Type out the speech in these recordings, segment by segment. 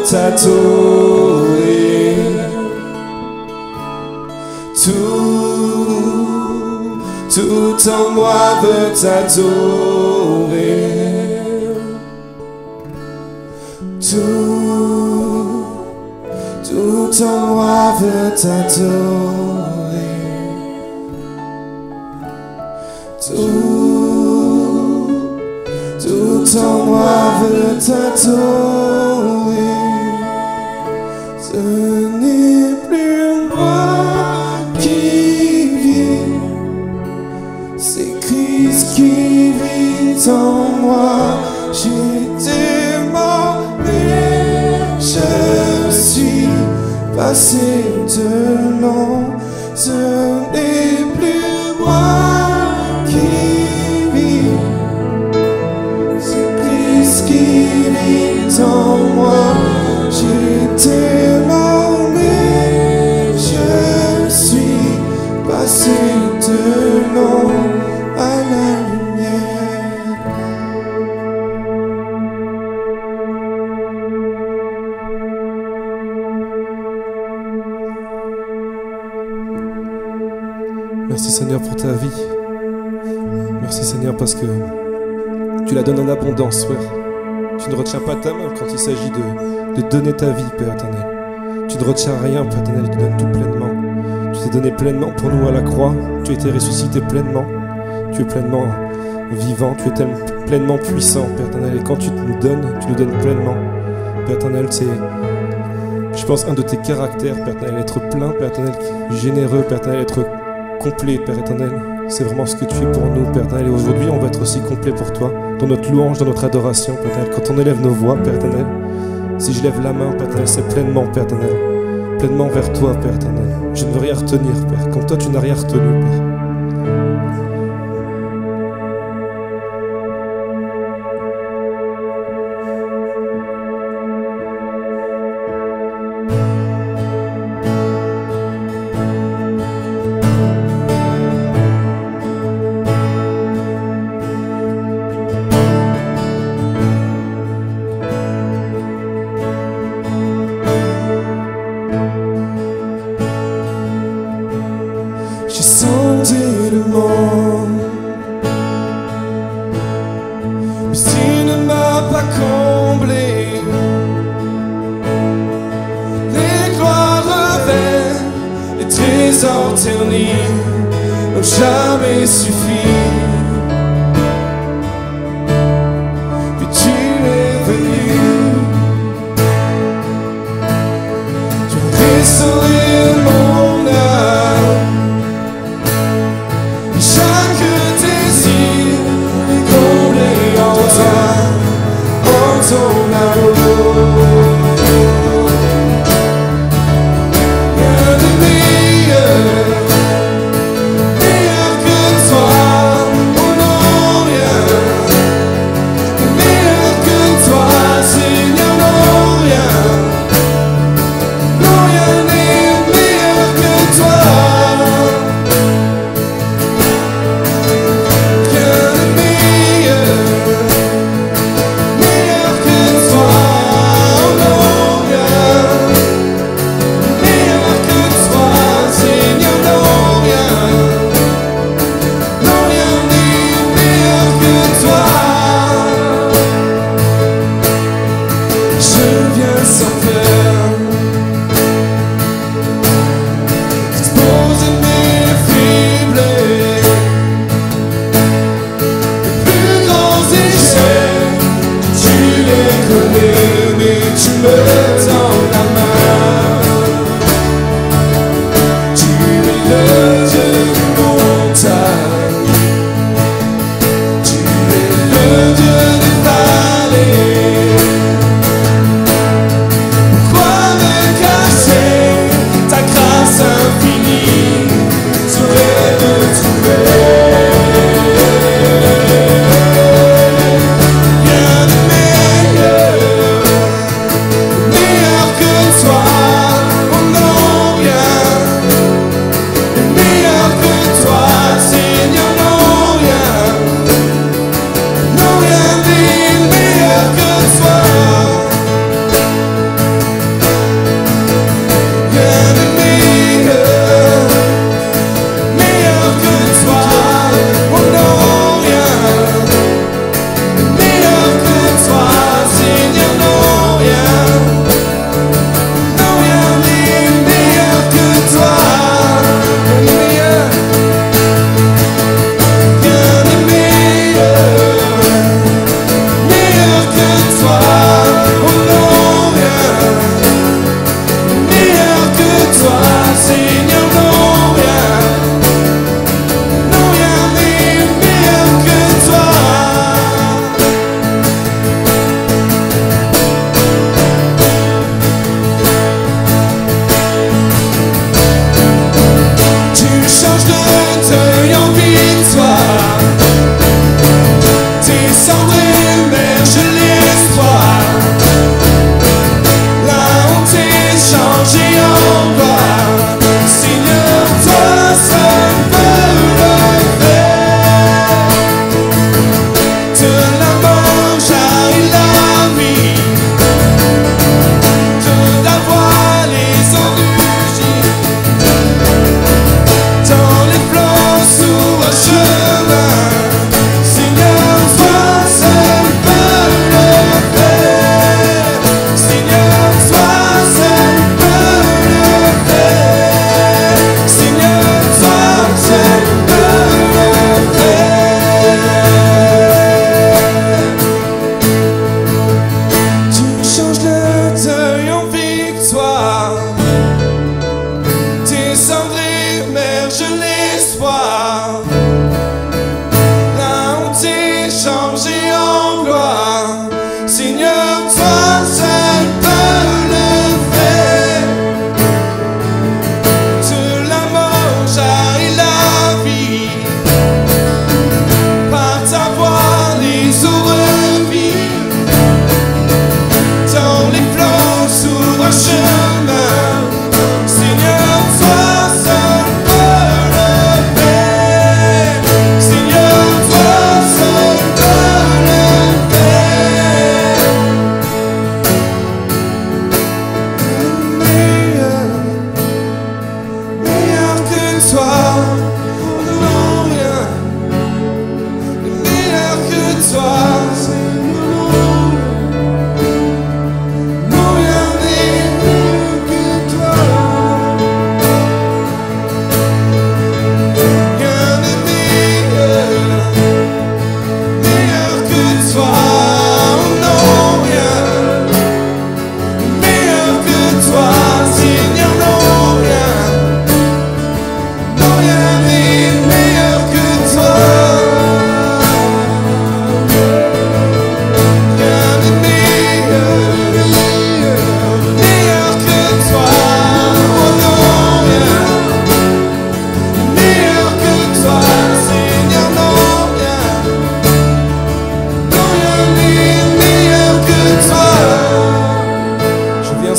t'adorer. Tout en moi veut t'adorer. Tout en moi veut t'adorer. Tout en moi veut t'adorer. Ce n'est plus moi qui vis, c'est Christ qui vit en moi. J'étais mort, mais je suis passé de nom. Ce n'est plus moi qui vis, c'est Christ qui vit en moi. J'étais mort, mais je suis passé de l'ombre à la lumière. Merci Seigneur pour ta vie. Merci Seigneur parce que tu la donnes en abondance, Père. Tu ne retiens pas ta main quand il s'agit de donner ta vie, Père éternel. Tu ne retiens rien, Père éternel, tu donnes tout pleinement. Tu t'es donné pleinement pour nous à la croix. Tu as été ressuscité pleinement. Tu es pleinement vivant. Tu es pleinement puissant, Père éternel. Et quand tu nous donnes pleinement. Père éternel, c'est, je pense, un de tes caractères, Père éternel, être plein, Père éternel, généreux, Père éternel, être complet, Père éternel. C'est vraiment ce que tu es pour nous, Père éternel. Et aujourd'hui, on va être aussi complet pour toi, dans notre louange, dans notre adoration, Père éternel. Quand on élève nos voix, Père éternel, si je lève la main, Père éternel, c'est pleinement, Père éternel, pleinement vers toi, Père éternel. Je ne veux rien retenir, Père, comme toi, tu n'as rien retenu, Père. J'ai sondé le monde, mais tu ne m'as pas comblé. Les gloires vaines, les trésors ternis n'ont jamais suffi. Puis tu es venu, tu as restauré mon âme. Chaque désir est comblé en toi, en ton amour. Rien de meilleur que toi, oh non, rien de meilleur que toi, Seigneur, non, rien n'est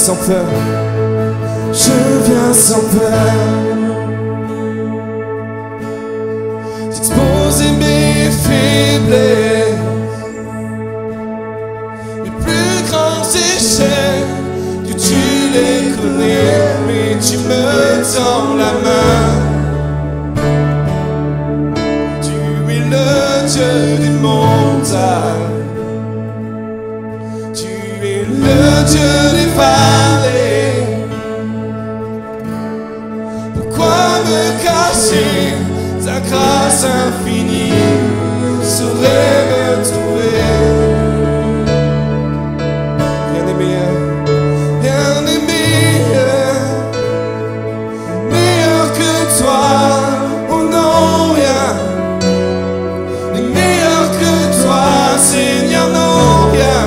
sans peur, je viens sans peur. Exposer mes faiblesses, mes plus grands échecs, que tu les connais, mais tu me tends la main. Tu es le Dieu des montagnes, tu es le Dieu des vallées. Pourquoi me cacher? Ta grâce infinie saurait me trouver. Rien n'est meilleur, rien n'est meilleur, meilleur que toi. Oh non, rien n'est meilleur que toi, Seigneur, non, rien.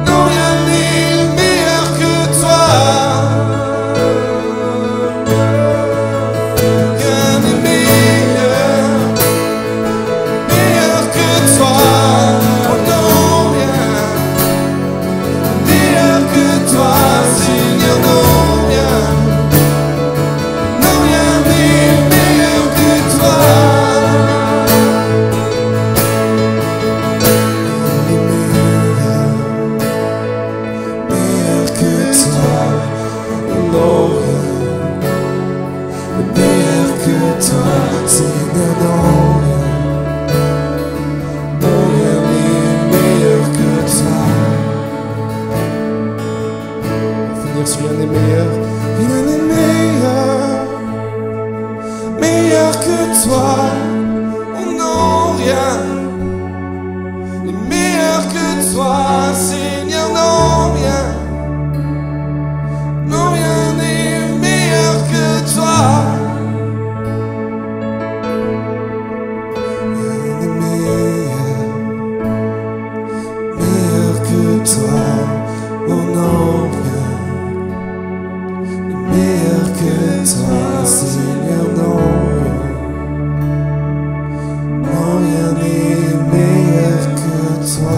Non, rien n'est meilleur que toi. Rien n'est meilleur, rien n'est meilleur, meilleur que toi. Oh non, rien n'est meilleur que toi, Seigneur, non, rien. Non, rien n'est meilleur que toi. Rien n'est meilleur, meilleur que toi. Oh non, rien. Meilleur que toi, Seigneur, non, non, rien n'est meilleur que toi.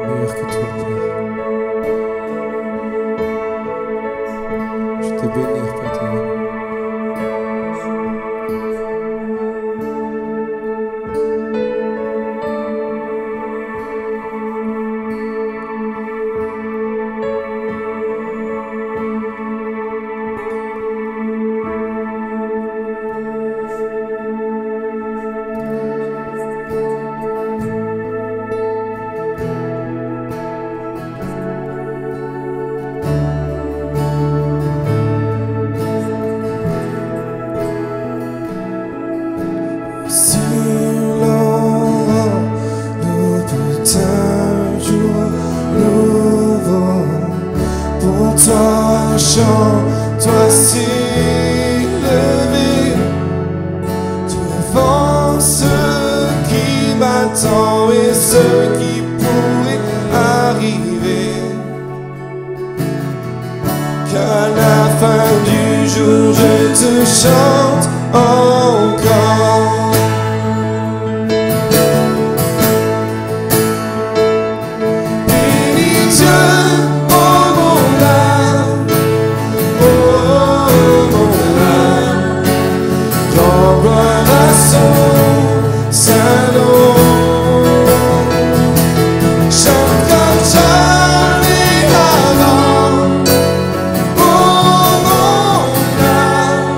Meilleur que toi, Père. Je te bénis, Père. Chante-toi s'élever devant ce qui m'attend et ce qui pourrait arriver. Qu'à la fin du jour je te chante encore. Bénis Dieu, oh mon âme. Gloire à son saint nom. Chante comme jamais avant. Oh mon âme,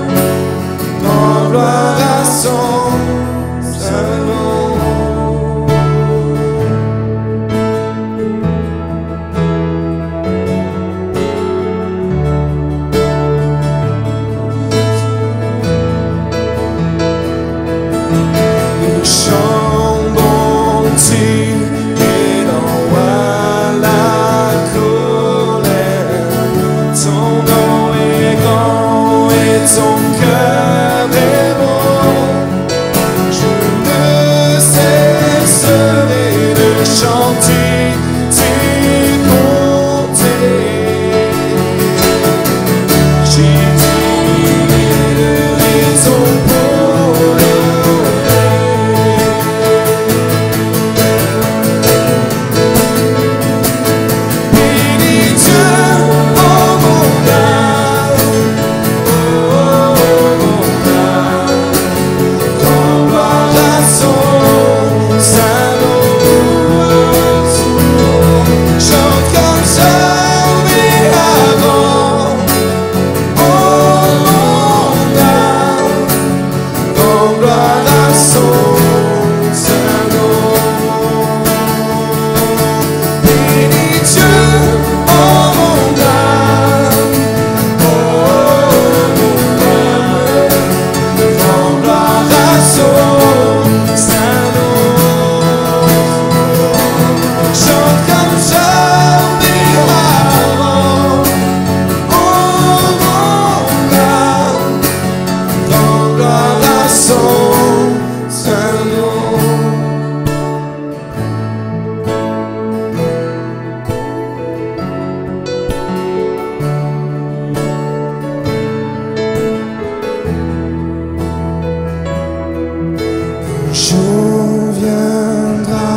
jour viendra,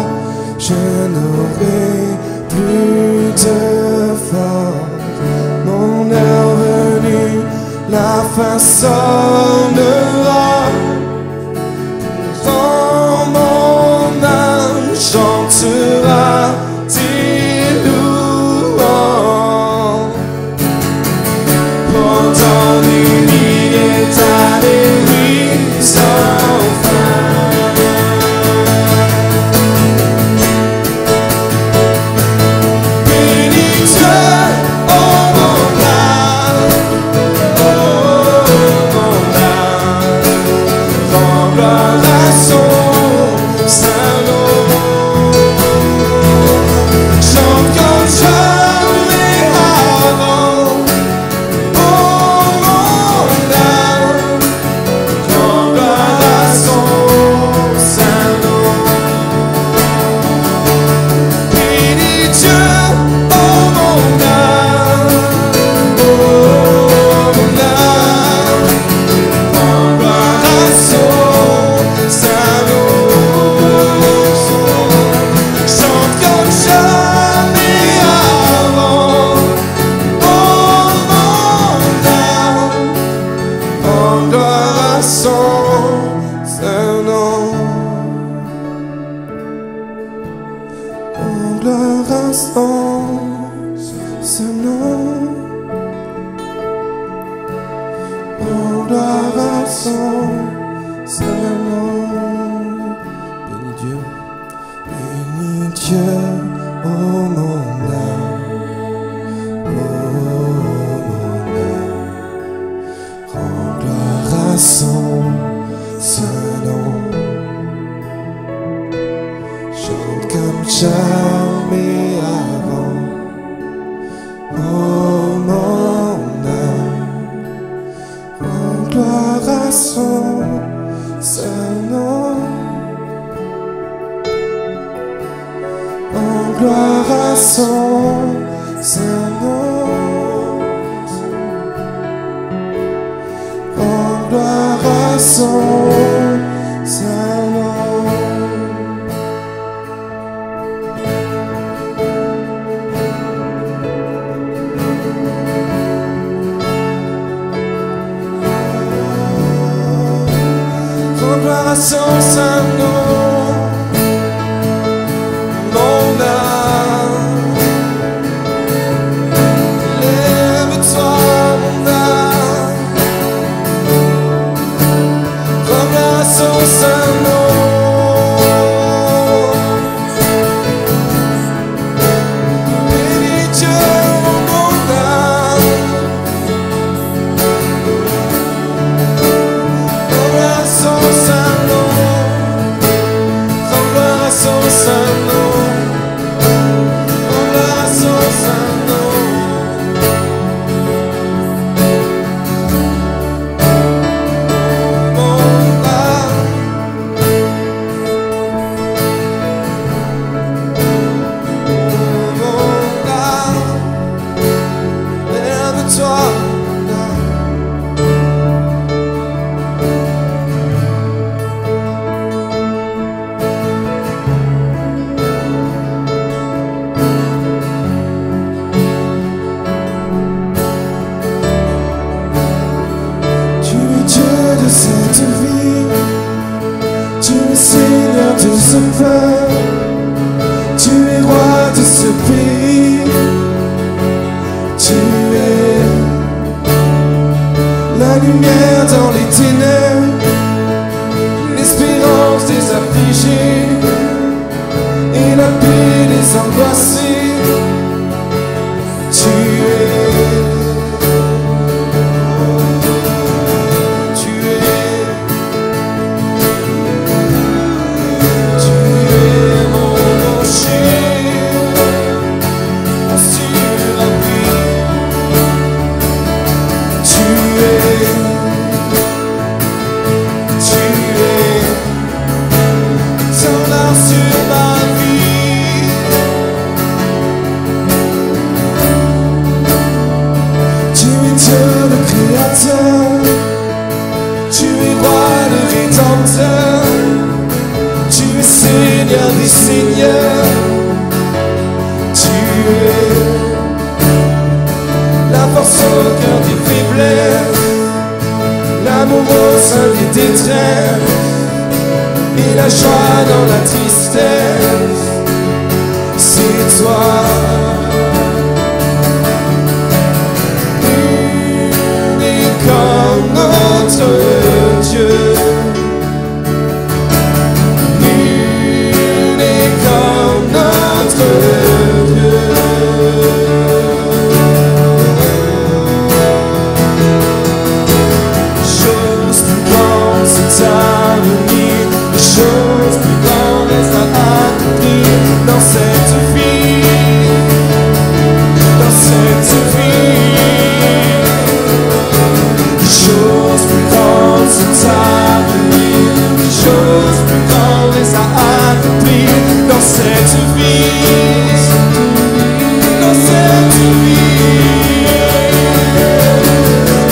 je n'aurai plus de force. Mon heure venue, la façonnera. Dans mon âme chantera tes louanges. Pendant des milliers d'années, oui, sans fin. Bénis Dieu, oh mon âme, oh mon âme, rends gloire à son saint nom. Chante comme jamais avant, oh mon âme, rends gloire à son saint nom. Bénis Dieu, oh mon âme, oh mon âme, rends gloire à son saint nom. Chante comme jamais avant, oh mon âme, rends gloire à son saint nom. Rends gloire à son saint nom. Rends gloire à son saint nom. Bénis Dieu. Bénis Dieu, oh mon âme, oh mon âme, rends gloire à son saint nom. Chante comme jamais avant, oh mon âme, rends gloire à son saint nom. Rends gloire à son saint nom. Rends gloire à son saint nom. Rends gloire à son saint nom. Mon âme, lève-toi, mon âme, rends gloire à son saint nom. Bénis Dieu, mon âme, rends gloire à son saint nom. Rends gloire à son saint nom. Rends gloire à son saint nom. Mon âme, mon âme, lève-toi, mon âme. Tu es Dieu de cette vie, tu es Seigneur de ce peuple, tu es roi de ce pays, tu es la lumière dans les ténèbres, l'espérance des affligés et la paix des angoissés. Tu es mon rocher, mon sûr appui. Tu es Seigneur des Seigneurs. Tu es la force au cœur des faiblesses, l'amour au sein des détresses et la joie dans la tristesse. C'est toi. Comme notre Dieu, nul n'est comme notre Dieu. Choses plus grandes sont à venir, choses plus grandes restent à accomplir dans cette vie, dans cette vie. Choses plus grandes sont à venir, choses plus grandes restent à accomplir dans cette vie, dans cette vie.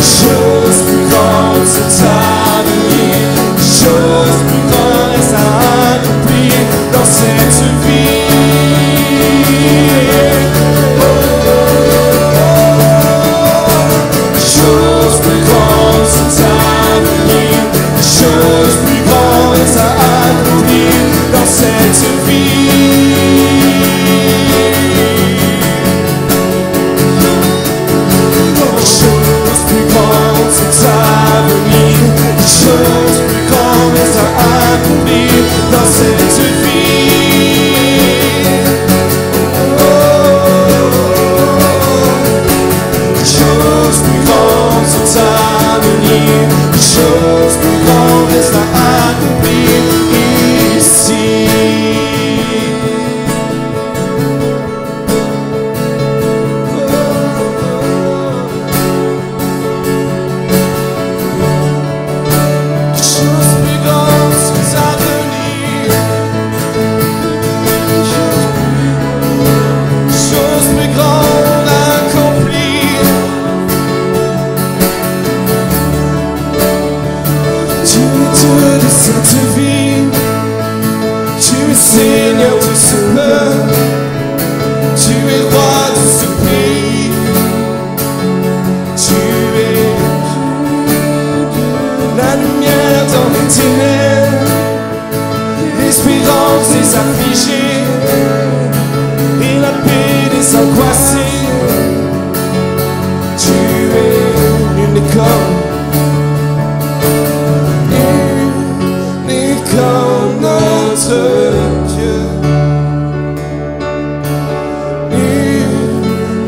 Choses plus grandes sont à venir, choses plus grandes restent à accomplir dans cette vie. Choses plus grandes sont à venir, choses plus grandes restent à accomplir dans cette vie. Choses plus grandes sont à venir, choses plus grandes restent à accomplir dans cette vie. Choses plus grandes sont à venir, choses plus grandes restent à accomplir ici. Choses plus grandes sont à venir, choses plus grandes à accomplir. Tu es Dieu de cette vie, tu es Seigneur de ce peuple, tu es roi de ce pays, tu es la lumière dans les ténèbres, l'espérance des affligés et la paix des angoissés. Tu es une école. Comme notre Dieu, nul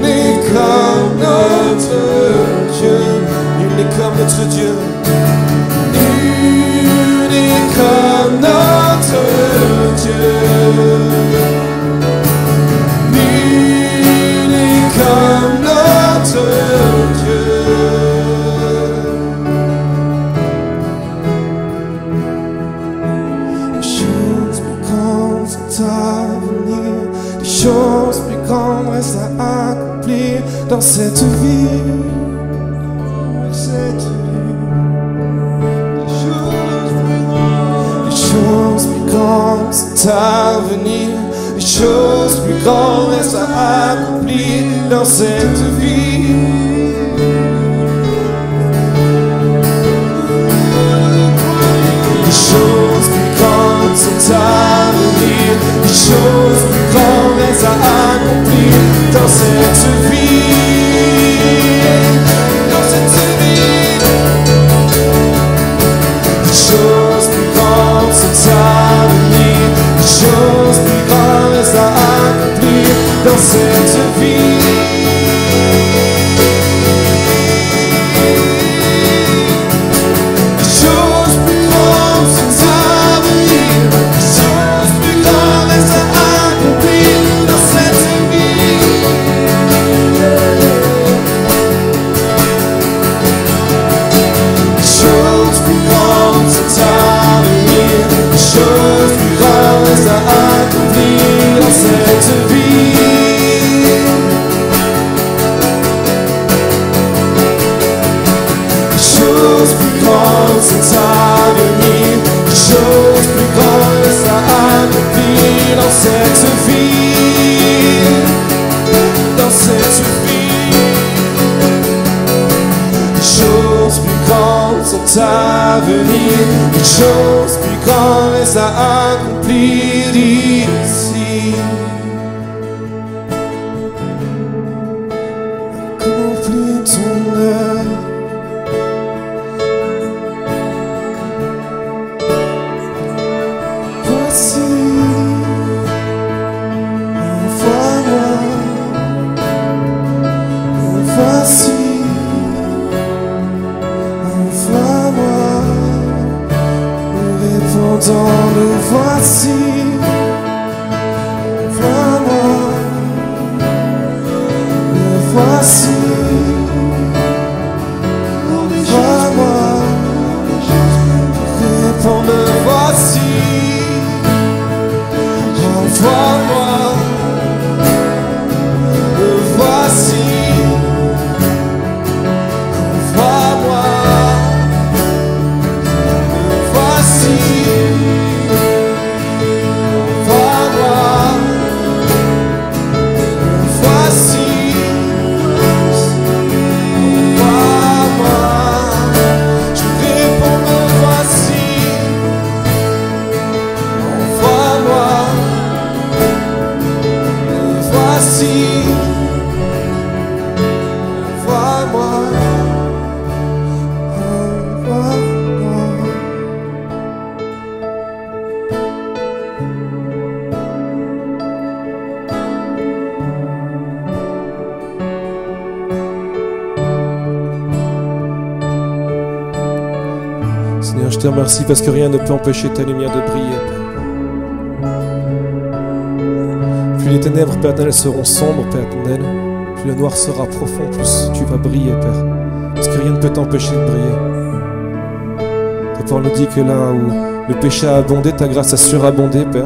n'est comme notre Dieu, nul n'est comme notre Dieu, nul n'est comme notre Dieu, nul n'est comme notre Dieu. À venir, des choses plus grandes restent à accomplir dans cette vie. Des choses plus grandes sont à venir, des choses plus grandes restent à accomplir dans cette vie. Des choses plus grandes sont à venir, des choses plus grandes restent à accomplir dans cette vie, dans cette vie. Des choses plus grandes sont à venir, des choses plus grandes restent à accomplir dans cette vie. Des s'accomplir ici. Accomplis ton œuvre. Voici, envoie-moi. Voici, envoie-moi. Nous répondons, nous voici. Envoie-moi. Nous voici. Envoie-moi. Réponds, me voici. Envoie-moi. Me voici. Envoie-moi. Me voici. Envoie-moi. Me voici. Envoie-moi. Je réponds, me voici. Envoie-moi. Me voici. Envoie-moi. Seigneur, je te remercie parce que rien ne peut empêcher ta lumière de briller, Père. Plus les ténèbres, Père éternel, seront sombres, Père éternel, plus le noir sera profond, plus tu vas briller, Père. Parce que rien ne peut t'empêcher de briller. Ta parole nous dit que là où le péché a abondé, ta grâce a surabondé, Père.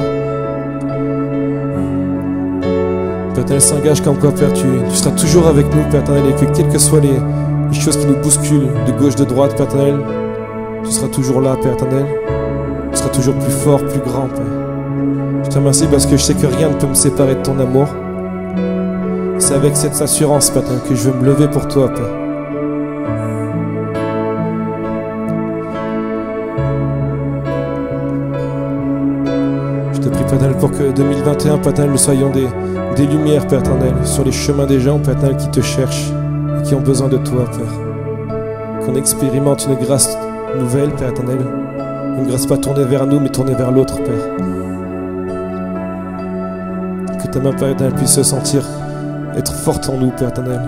Père éternel s'engage comme quoi, Père, tu seras toujours avec nous, Père éternel, et que quelles que soient les choses qui nous bousculent, de gauche, de droite, Père éternel, tu seras toujours là, Père éternel. Tu seras toujours plus fort, plus grand, Père. Je te remercie parce que je sais que rien ne peut me séparer de ton amour. C'est avec cette assurance, Père éternel, que je veux me lever pour toi, Père. Je te prie, Père éternel, pour que 2021, Père éternel, nous soyons des lumières, Père éternel, sur les chemins des gens, Père éternel, qui te cherchent et qui ont besoin de toi, Père. Qu'on expérimente une grâce nouvelle, Père éternel. Une grâce pas tournée vers nous, mais tournée vers l'autre, Père. Que ta main, Père éternel, puisse se sentir être forte en nous, Père éternel.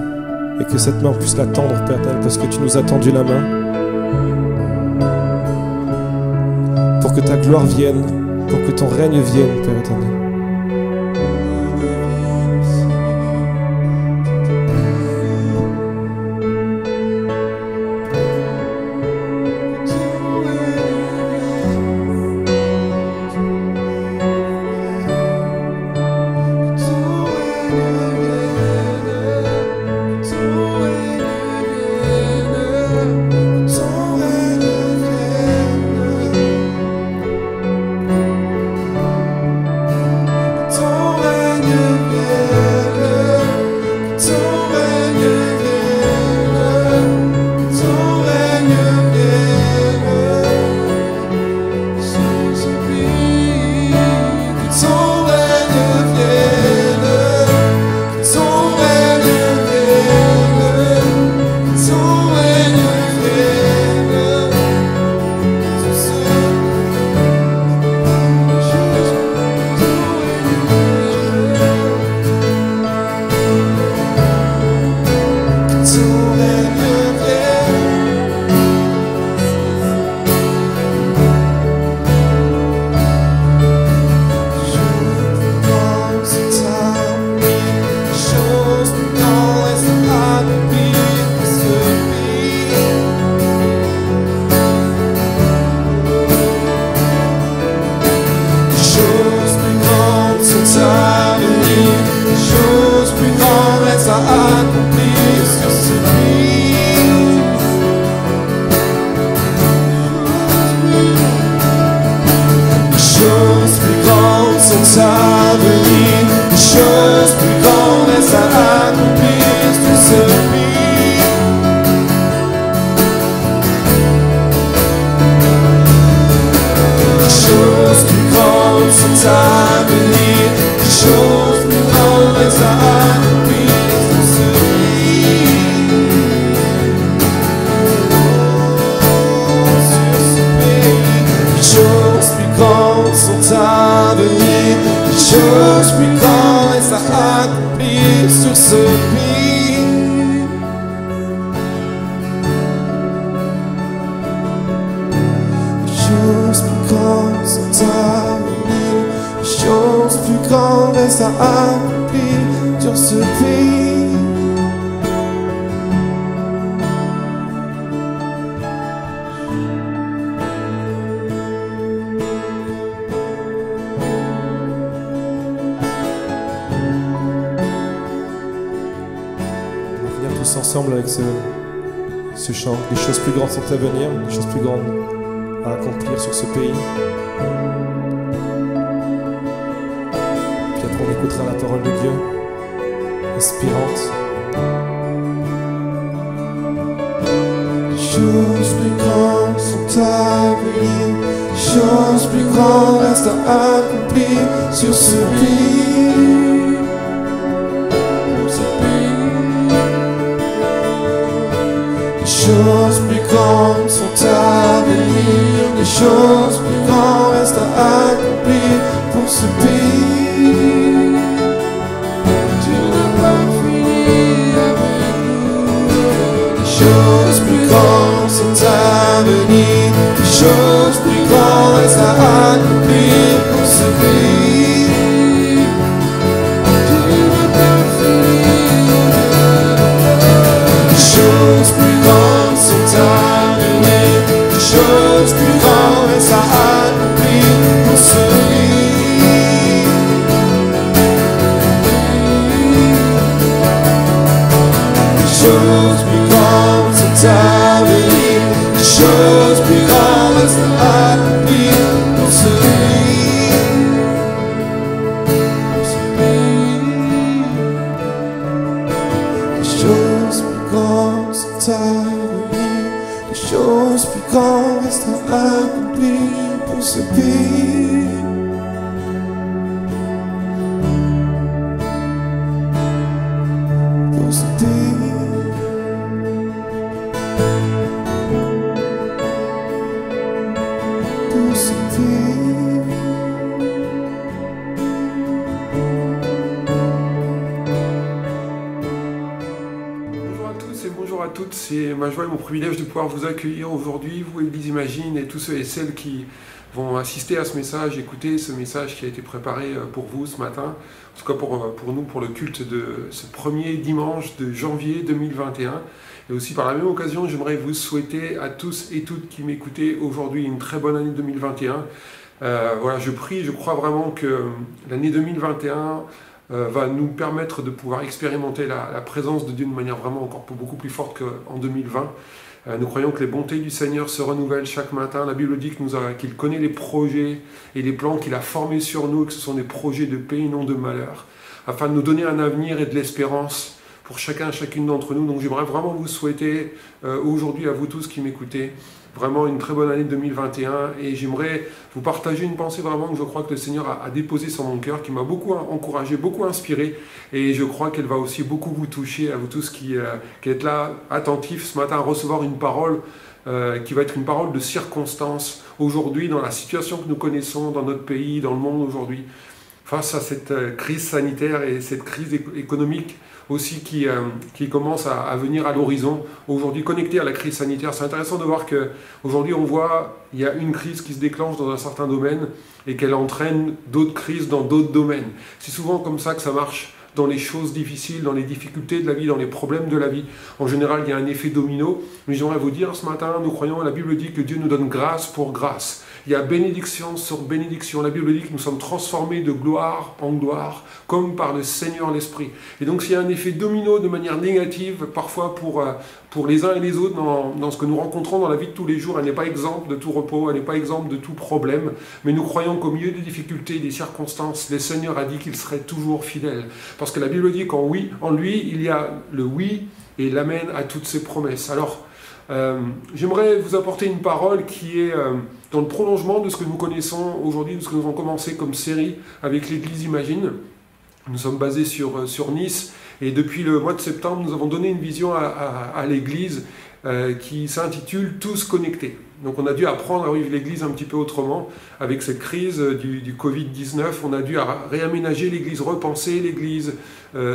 Et que cette main puisse la tendre, Père éternel, parce que tu nous as tendu la main. Pour que ta gloire vienne, pour que ton règne vienne, Père éternel. sont à venir, des choses plus grandes restent à accomplir sur ce pays. Des choses plus grandes sont à venir, des choses plus grandes restent à accomplir sur ce pays. Ensemble avec ce chant. Les choses plus grandes sont à venir, les choses plus grandes à accomplir sur ce pays. Puis après on écoutera la parole de Dieu, inspirante. Les choses plus grandes sont à venir, les choses plus grandes restent à accomplir sur ce pays. Les choses plus grandes sont à venir, les choses plus grandes restent à accomplir pour ce pays. Tu n'as pas fini avec nous. Les choses plus grandes sont à venir, les choses plus grandes restent à accomplir pour ce pays. Tu n'as pas fini. Les choses plus grandes sont à venir, les choses plus grandes restent à accomplir pour ce pays. Les choses plus grandes sont à venir, les choses plus grandes restent à accomplir pour ce pays. Pour ce pays. Les choses plus grandes sont à venir, les choses plus grandes restent à accomplir pour ce pays. Pour ce pays. Pour ce pays. Bonjour à tous et bonjour à toutes, c'est ma joie et mon privilège de pouvoir vous accueillir aujourd'hui, vous Église Imagine et tous ceux et celles qui vont assister à ce message, écouter ce message qui a été préparé pour vous ce matin, en tout cas pour nous, pour le culte de ce premier dimanche de janvier 2021. Et aussi par la même occasion, j'aimerais vous souhaiter à tous et toutes qui m'écoutez aujourd'hui une très bonne année 2021. Voilà, je prie, je crois vraiment que l'année 2021 va nous permettre de pouvoir expérimenter la présence de Dieu de manière vraiment encore beaucoup plus forte qu'en 2020. Nous croyons que les bontés du Seigneur se renouvellent chaque matin. La Bible dit qu'il connaît les projets et les plans qu'il a formés sur nous, que ce sont des projets de paix et non de malheur, afin de nous donner un avenir et de l'espérance pour chacun et chacune d'entre nous. Donc j'aimerais vraiment vous souhaiter aujourd'hui à vous tous qui m'écoutez, vraiment une très bonne année 2021 et j'aimerais vous partager une pensée vraiment que je crois que le Seigneur a déposée sur mon cœur, qui m'a beaucoup encouragé, beaucoup inspiré et je crois qu'elle va aussi beaucoup vous toucher, à vous tous qui êtes là attentifs ce matin à recevoir une parole qui va être une parole de circonstance aujourd'hui dans la situation que nous connaissons dans notre pays, dans le monde aujourd'hui, face à cette crise sanitaire et cette crise économique aussi qui commence à venir à l'horizon, aujourd'hui connectée à la crise sanitaire. C'est intéressant de voir qu'aujourd'hui on voit il y a une crise qui se déclenche dans un certain domaine et qu'elle entraîne d'autres crises dans d'autres domaines. C'est souvent comme ça que ça marche dans les choses difficiles, dans les difficultés de la vie, dans les problèmes de la vie. En général, il y a un effet domino. Mais j'aimerais vous dire, ce matin, nous croyons, la Bible dit que Dieu nous donne grâce pour grâce. Il y a bénédiction sur bénédiction. La Bible dit que nous sommes transformés de gloire en gloire, comme par le Seigneur l'Esprit. Et donc, s'il y a un effet domino de manière négative, parfois pour les uns et les autres, dans ce que nous rencontrons dans la vie de tous les jours, elle n'est pas exempte de tout repos, elle n'est pas exempte de tout problème. Mais nous croyons qu'au milieu des difficultés, des circonstances, le Seigneur a dit qu'il serait toujours fidèle. Parce que la Bible dit qu'en lui, il y a le oui et l'amen à toutes ses promesses. Alors, j'aimerais vous apporter une parole qui est dans le prolongement de ce que nous connaissons aujourd'hui, de ce que nous avons commencé comme série avec l'Église Imagine. Nous sommes basés sur Nice et depuis le mois de septembre, nous avons donné une vision à l'Église qui s'intitule « Tous connectés ». Donc on a dû apprendre à vivre l'Église un petit peu autrement. Avec cette crise du Covid-19, on a dû réaménager l'Église, repenser l'Église,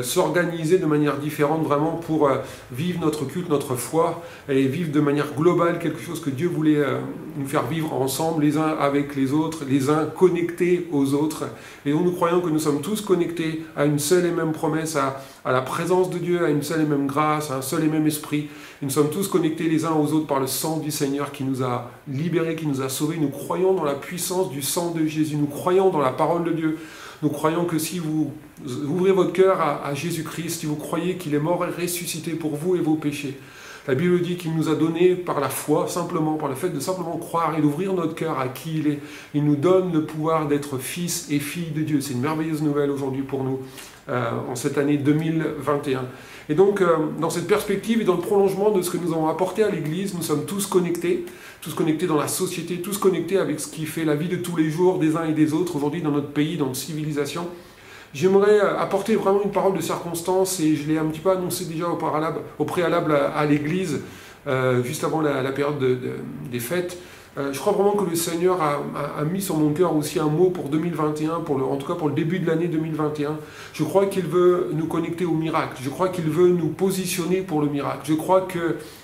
s'organiser de manière différente vraiment pour vivre notre culte, notre foi, et vivre de manière globale quelque chose que Dieu voulait nous faire vivre ensemble, les uns avec les autres, les uns connectés aux autres. Et donc nous croyons que nous sommes tous connectés à une seule et même promesse, à la présence de Dieu, à une seule et même grâce, à un seul et même esprit. Et nous sommes tous connectés les uns aux autres par le sang du Seigneur qui nous a libérés, qui nous a sauvés. Nous croyons dans la puissance du sang de Jésus. Nous croyons dans la parole de Dieu. Nous croyons que si vous ouvrez votre cœur à Jésus-Christ, si vous croyez qu'il est mort et ressuscité pour vous et vos péchés, la Bible dit qu'il nous a donné par la foi, simplement, par le fait de simplement croire et d'ouvrir notre cœur à qui il est. Il nous donne le pouvoir d'être fils et filles de Dieu. C'est une merveilleuse nouvelle aujourd'hui pour nous, en cette année 2021. Et donc, dans cette perspective et dans le prolongement de ce que nous avons apporté à l'Église, nous sommes tous connectés dans la société, tous connectés avec ce qui fait la vie de tous les jours des uns et des autres, aujourd'hui dans notre pays, dans notre civilisation. J'aimerais apporter vraiment une parole de circonstance, et je l'ai un petit peu annoncé déjà au préalable à l'Église, juste avant la période des fêtes. Je crois vraiment que le Seigneur a mis sur mon cœur aussi un mot pour 2021, en tout cas pour le début de l'année 2021. Je crois qu'il veut nous connecter au miracle. Je crois qu'il veut nous positionner pour le miracle. Je crois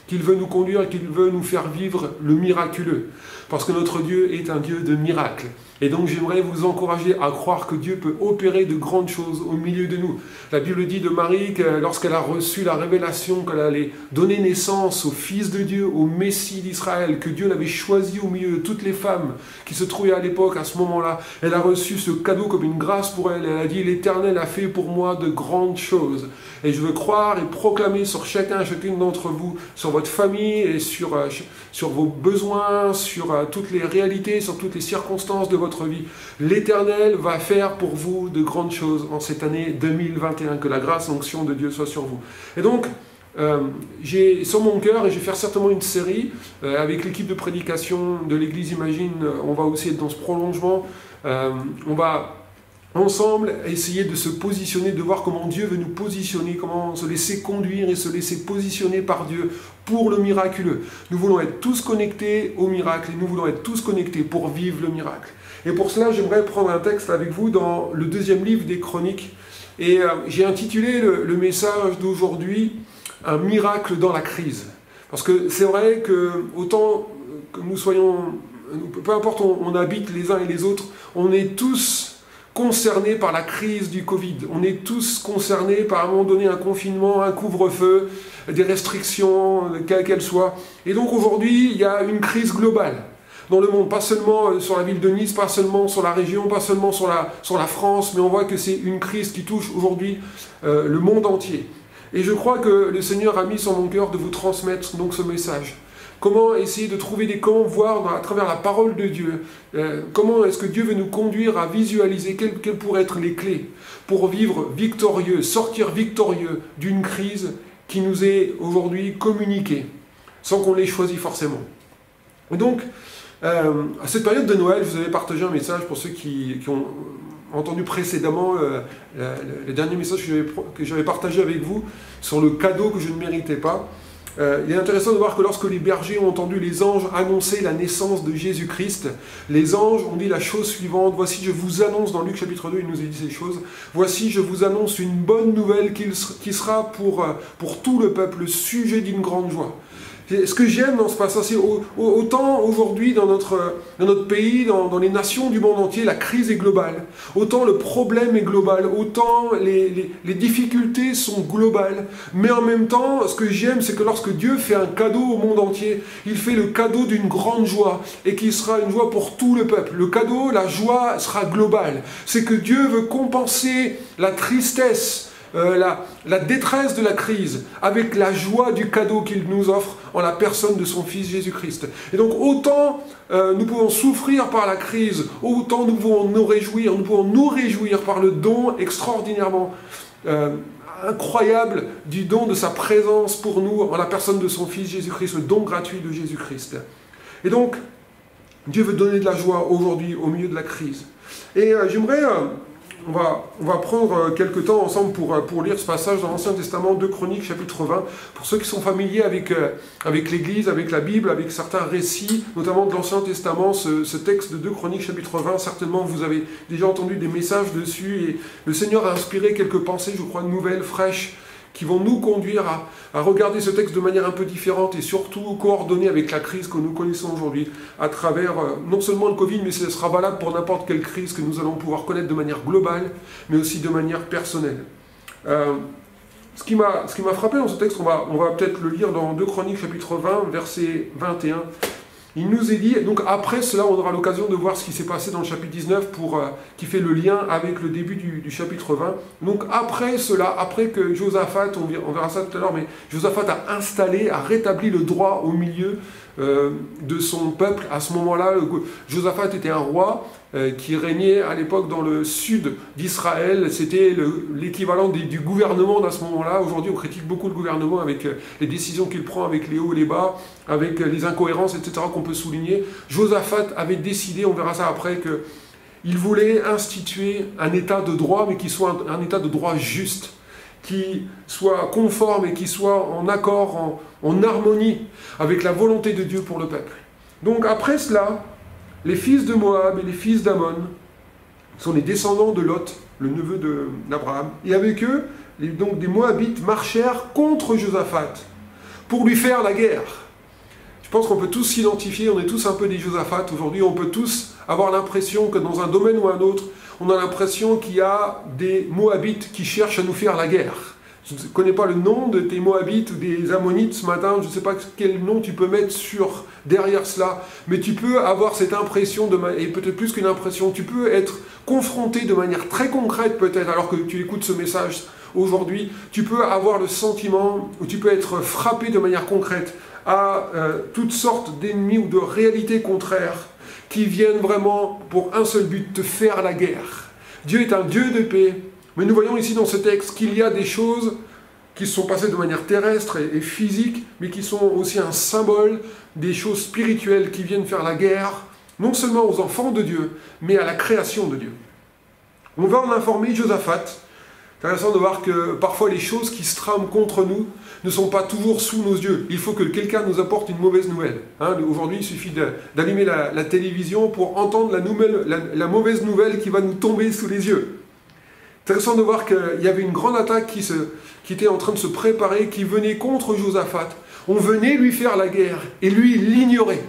qu'il veut nous conduire et qu'il veut nous faire vivre le miraculeux. Parce que notre Dieu est un Dieu de miracles. Et donc j'aimerais vous encourager à croire que Dieu peut opérer de grandes choses au milieu de nous. La Bible dit de Marie que lorsqu'elle a reçu la révélation qu'elle allait donner naissance au Fils de Dieu, au Messie d'Israël, que Dieu l'avait choisi au milieu de toutes les femmes qui se trouvaient à l'époque, à ce moment-là, elle a reçu ce cadeau comme une grâce pour elle. Elle a dit « L'Éternel a fait pour moi de grandes choses ». Et je veux croire et proclamer sur chacun et chacune d'entre vous, sur votre famille et sur vos besoins, sur toutes les réalités, sur toutes les circonstances de votre vie. L'Éternel va faire pour vous de grandes choses en cette année 2021. Que la grâce et l'onction de Dieu soit sur vous. Et donc, j'ai sur mon cœur, et je vais faire certainement une série avec l'équipe de prédication de l'Église Imagine. On va aussi être dans ce prolongement. On va ensemble essayer de se positionner, de voir comment Dieu veut nous positionner, comment se laisser conduire et se laisser positionner par Dieu pour le miraculeux. Nous voulons être tous connectés au miracle, et nous voulons être tous connectés pour vivre le miracle. Et pour cela, j'aimerais prendre un texte avec vous dans le 2e livre des Chroniques. Et j'ai intitulé le message d'aujourd'hui « Un miracle dans la crise ». Parce que c'est vrai que autant que nous soyons, peu importe où on habite les uns et les autres, on est tous concernés par la crise du Covid. On est tous concernés par, à un moment donné, un confinement, un couvre-feu, des restrictions, quelles qu'elles soient. Et donc aujourd'hui, il y a une crise globale dans le monde, pas seulement sur la ville de Nice, pas seulement sur la région, pas seulement sur la France, mais on voit que c'est une crise qui touche aujourd'hui le monde entier. Et je crois que le Seigneur a mis sur mon cœur de vous transmettre donc ce message. Comment essayer de trouver comment voir à travers la parole de Dieu, comment est-ce que Dieu veut nous conduire à visualiser quelles pourraient être les clés pour vivre victorieux, sortir victorieux d'une crise qui nous est aujourd'hui communiquée, sans qu'on l'ait choisi forcément. Et donc, à cette période de Noël, je vous avais partagé un message pour ceux qui ont entendu précédemment le dernier message que j'avais partagé avec vous sur le cadeau que je ne méritais pas. Il est intéressant de voir que lorsque les bergers ont entendu les anges annoncer la naissance de Jésus-Christ, les anges ont dit la chose suivante: voici, je vous annonce, dans Luc chapitre 2, il nous a dit ces choses, voici, je vous annonce une bonne nouvelle qui sera pour tout le peuple le sujet d'une grande joie. Ce que j'aime dans ce passage, c'est autant aujourd'hui dans notre pays, dans les nations du monde entier, la crise est globale. Autant le problème est global, autant les difficultés sont globales. Mais en même temps, ce que j'aime, c'est que lorsque Dieu fait un cadeau au monde entier, il fait le cadeau d'une grande joie, et qui sera une joie pour tout le peuple. Le cadeau, la joie sera globale. C'est que Dieu veut compenser la tristesse, la détresse de la crise avec la joie du cadeau qu'il nous offre en la personne de son Fils Jésus-Christ. Et donc autant nous pouvons souffrir par la crise, autant nous pouvons nous réjouir par le don extraordinairement incroyable du don de sa présence pour nous en la personne de son Fils Jésus-Christ, le don gratuit de Jésus-Christ. Et donc Dieu veut donner de la joie aujourd'hui au milieu de la crise. Et j'aimerais on va prendre quelques temps ensemble pour lire ce passage dans l'Ancien Testament, 2 Chroniques, chapitre 20. Pour ceux qui sont familiers avec l'Église, avec la Bible, avec certains récits, notamment de l'Ancien Testament, ce texte de 2 Chroniques, chapitre 20, certainement vous avez déjà entendu des messages dessus, et le Seigneur a inspiré quelques pensées, je crois, nouvelles, fraîches, qui vont nous conduire à regarder ce texte de manière un peu différente et surtout coordonnée avec la crise que nous connaissons aujourd'hui à travers non seulement le Covid, mais ce sera valable pour n'importe quelle crise que nous allons pouvoir connaître de manière globale, mais aussi de manière personnelle. Ce qui m'a frappé dans ce texte, on va peut-être le lire dans 2 Chroniques chapitre 20, verset 21. Il nous est dit, donc après cela, on aura l'occasion de voir ce qui s'est passé dans le chapitre 19 qui fait le lien avec le début du chapitre 20. Donc après cela, après que Josaphat, on verra ça tout à l'heure, mais Josaphat a rétabli le droit au milieu de son peuple. À ce moment-là, Josaphat était un roi qui régnait à l'époque dans le sud d'Israël. C'était l'équivalent du gouvernement à ce moment-là. Aujourd'hui, on critique beaucoup le gouvernement avec les décisions qu'il prend, avec les hauts et les bas, avec les incohérences, etc. qu'on peut souligner. Josaphat avait décidé, on verra ça après, qu'il voulait instituer un état de droit, mais qui soit un état de droit juste, qui soit conforme et qui soit en accord, en harmonie avec la volonté de Dieu pour le peuple. Donc après cela, les fils de Moab et les fils d'Ammon sont les descendants de Lot, le neveu d'Abraham. Et avec eux, donc des Moabites marchèrent contre Josaphat pour lui faire la guerre. Je pense qu'on peut tous s'identifier, on est tous un peu des Josaphat. Aujourd'hui, on peut tous avoir l'impression que dans un domaine ou un autre, on a l'impression qu'il y a des Moabites qui cherchent à nous faire la guerre. Je ne connais pas le nom de tes Moabites ou des Ammonites ce matin, je ne sais pas quel nom tu peux mettre derrière cela, mais tu peux avoir cette impression, et peut-être plus qu'une impression, tu peux être confronté de manière très concrète peut-être, alors que tu écoutes ce message aujourd'hui, tu peux avoir le sentiment, ou tu peux être frappé de manière concrète à toutes sortes d'ennemis ou de réalités contraires qui viennent vraiment pour un seul but, te faire la guerre. Dieu est un Dieu de paix. Mais nous voyons ici dans ce texte qu'il y a des choses qui se sont passées de manière terrestre et physique, mais qui sont aussi un symbole des choses spirituelles qui viennent faire la guerre, non seulement aux enfants de Dieu, mais à la création de Dieu. On va en informer Josaphat. C'est intéressant de voir que parfois les choses qui se trament contre nous ne sont pas toujours sous nos yeux. Il faut que quelqu'un nous apporte une mauvaise nouvelle. Aujourd'hui, il suffit d'allumer la télévision pour entendre la mauvaise nouvelle qui va nous tomber sous les yeux. Intéressant de voir qu'il y avait une grande attaque qui était en train de se préparer, qui venait contre Josaphat. On venait lui faire la guerre, et lui, il l'ignorait.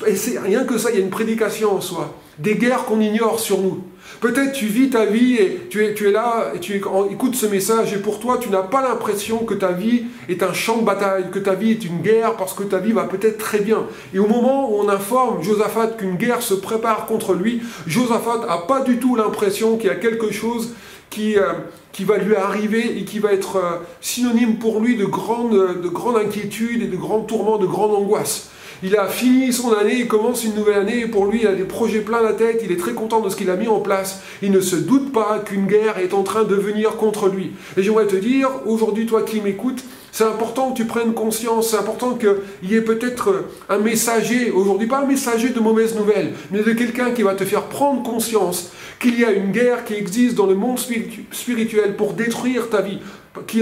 Et c'est rien que ça, il y a une prédication en soi. Des guerres qu'on ignore sur nous. Peut-être tu vis ta vie, et tu es là, et tu écoutes ce message, et pour toi, tu n'as pas l'impression que ta vie est un champ de bataille, que ta vie est une guerre, parce que ta vie va peut-être très bien. Et au moment où on informe Josaphat qu'une guerre se prépare contre lui, Josaphat n'a pas du tout l'impression qu'il y a quelque chose qui va lui arriver et qui va être synonyme pour lui de grande inquiétude et de grands tourments, de grande angoisse. Il a fini son année, il commence une nouvelle année, et pour lui, il a des projets plein la tête, il est très content de ce qu'il a mis en place. Il ne se doute pas qu'une guerre est en train de venir contre lui. Et j'aimerais te dire, aujourd'hui, toi qui m'écoutes, c'est important que tu prennes conscience, c'est important qu'il y ait peut-être un messager, aujourd'hui pas un messager de mauvaises nouvelles, mais de quelqu'un qui va te faire prendre conscience qu'il y a une guerre qui existe dans le monde spirituel pour détruire ta vie, qui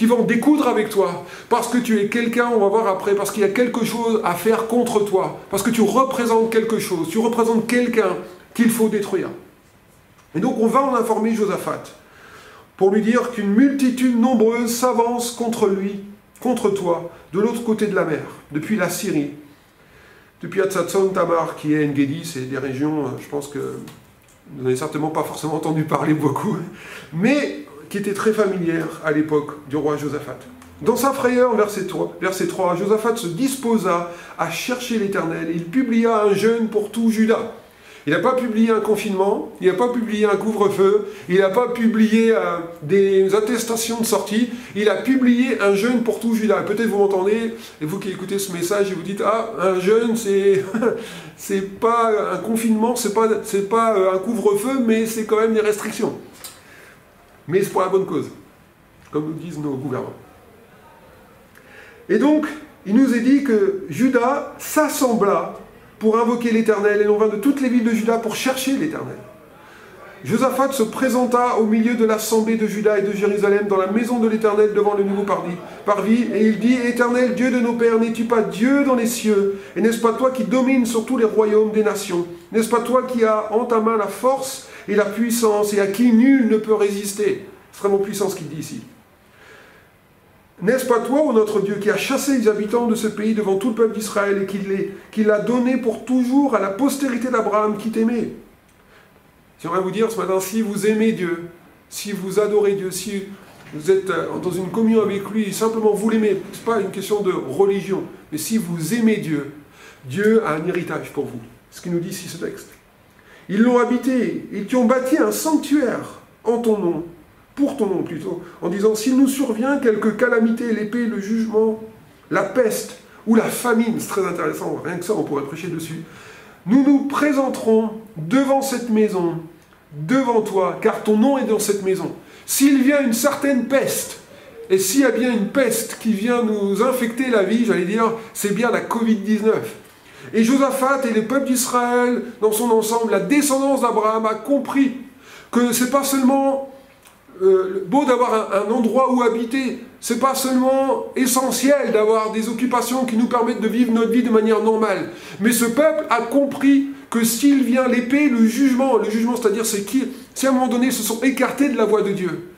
va en découdre avec toi, parce que tu es quelqu'un, on va voir après, parce qu'il y a quelque chose à faire contre toi, parce que tu représentes quelque chose, tu représentes quelqu'un qu'il faut détruire. Et donc on va en informer Josaphat, pour lui dire qu'une multitude nombreuse s'avance contre lui, contre toi, de l'autre côté de la mer, depuis la Syrie, depuis Hatzatson Tamar, qui est En-Gedi, c'est des régions, je pense que vous n'avez certainement pas forcément entendu parler beaucoup, mais qui étaient très familières à l'époque du roi Josaphat. Dans sa frayeur, verset 3, Josaphat se disposa à chercher l'Éternel. Il publia un jeûne pour tout Juda. Il n'a pas publié un confinement, il n'a pas publié un couvre-feu, il n'a pas publié des attestations de sortie, il a publié un jeûne pour tout Juda. Peut-être vous m'entendez, et vous qui écoutez ce message, et vous dites « Ah, un jeûne, c'est pas un confinement, c'est pas un couvre-feu, mais c'est quand même des restrictions. » Mais c'est pour la bonne cause, comme nous disent nos gouvernants. Et donc, il nous est dit que Juda s'assembla pour invoquer l'Éternel, et l'on vint de toutes les villes de Juda pour chercher l'Éternel. Josaphat se présenta au milieu de l'assemblée de Juda et de Jérusalem dans la maison de l'Éternel devant le nouveau parvis, et il dit, Éternel, Dieu de nos pères, n'es-tu pas Dieu dans les cieux? Et n'est-ce pas toi qui domines sur tous les royaumes des nations? N'est-ce pas toi qui as en ta main la force et la puissance, et à qui nul ne peut résister? C'est vraiment puissant ce qu'il dit ici. N'est-ce pas toi, ô notre Dieu, qui a chassé les habitants de ce pays devant tout le peuple d'Israël, et qui l'a donné pour toujours à la postérité d'Abraham qui t'aimait? J'aimerais vous dire ce matin, si vous aimez Dieu, si vous adorez Dieu, si vous êtes dans une communion avec lui, simplement vous l'aimez, ce n'est pas une question de religion, mais si vous aimez Dieu, Dieu a un héritage pour vous. Ce qu'il nous dit ici ce texte. Ils l'ont habité, ils qui ont bâti un sanctuaire en ton nom, pour ton nom plutôt, en disant, s'il nous survient quelque calamité, l'épée, le jugement, la peste ou la famine, c'est très intéressant, rien que ça on pourrait prêcher dessus, nous nous présenterons devant cette maison, devant toi, car ton nom est dans cette maison. S'il vient une certaine peste, et s'il y a bien une peste qui vient nous infecter la vie, j'allais dire, c'est bien la Covid-19. Et Josaphat et les peuples d'Israël, dans son ensemble, la descendance d'Abraham a compris que c'est pas seulement beau d'avoir un endroit où habiter, c'est pas seulement essentiel d'avoir des occupations qui nous permettent de vivre notre vie de manière normale, mais ce peuple a compris que s'il vient l'épée, le jugement c'est-à-dire c'est qui, si à un moment donné ils se sont écartés de la voie de Dieu,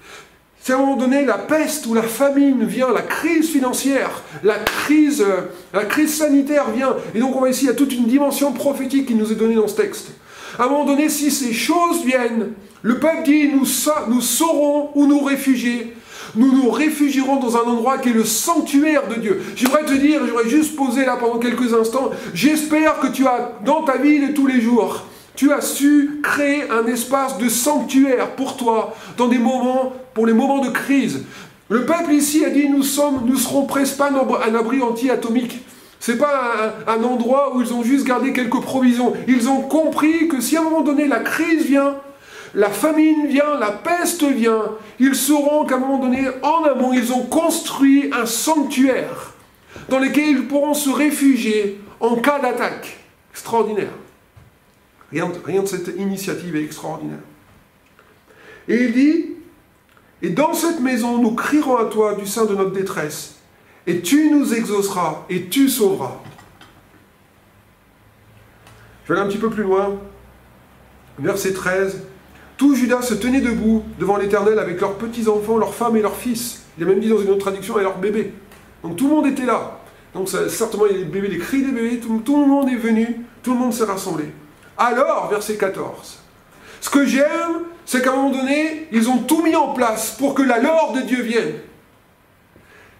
si à un moment donné la peste ou la famine vient, la crise financière, la crise sanitaire vient, et donc on voit ici, il y a toute une dimension prophétique qui nous est donnée dans ce texte. À un moment donné, si ces choses viennent, le peuple dit, nous saurons où nous réfugier. Nous nous réfugierons dans un endroit qui est le sanctuaire de Dieu. J'aimerais te dire, j'aurais juste posé là pendant quelques instants, j'espère que tu as, dans ta vie de tous les jours, tu as su créer un espace de sanctuaire pour toi, pour les moments de crise. Le peuple ici a dit, nous serons presque pas un abri anti-atomique. Ce n'est pas un endroit où ils ont juste gardé quelques provisions. Ils ont compris que si à un moment donné la crise vient, la famine vient, la peste vient, ils sauront qu'à un moment donné, en amont, ils ont construit un sanctuaire dans lequel ils pourront se réfugier en cas d'attaque. Extraordinaire. Rien de cette initiative est extraordinaire. Et il dit, et dans cette maison, nous crierons à toi du sein de notre détresse, et tu nous exauceras, et tu sauveras. Je vais aller un petit peu plus loin. Verset 13. Tout Juda se tenait debout devant l'Éternel avec leurs petits-enfants, leurs femmes et leurs fils. Il a même dit dans une autre traduction, et leurs bébés. Donc tout le monde était là. Donc certainement, il y a les bébés, les cris des bébés, tout le monde est venu, tout le monde s'est rassemblé. Alors, verset 14. Ce que j'aime, c'est qu'à un moment donné, ils ont tout mis en place pour que la lore de Dieu vienne.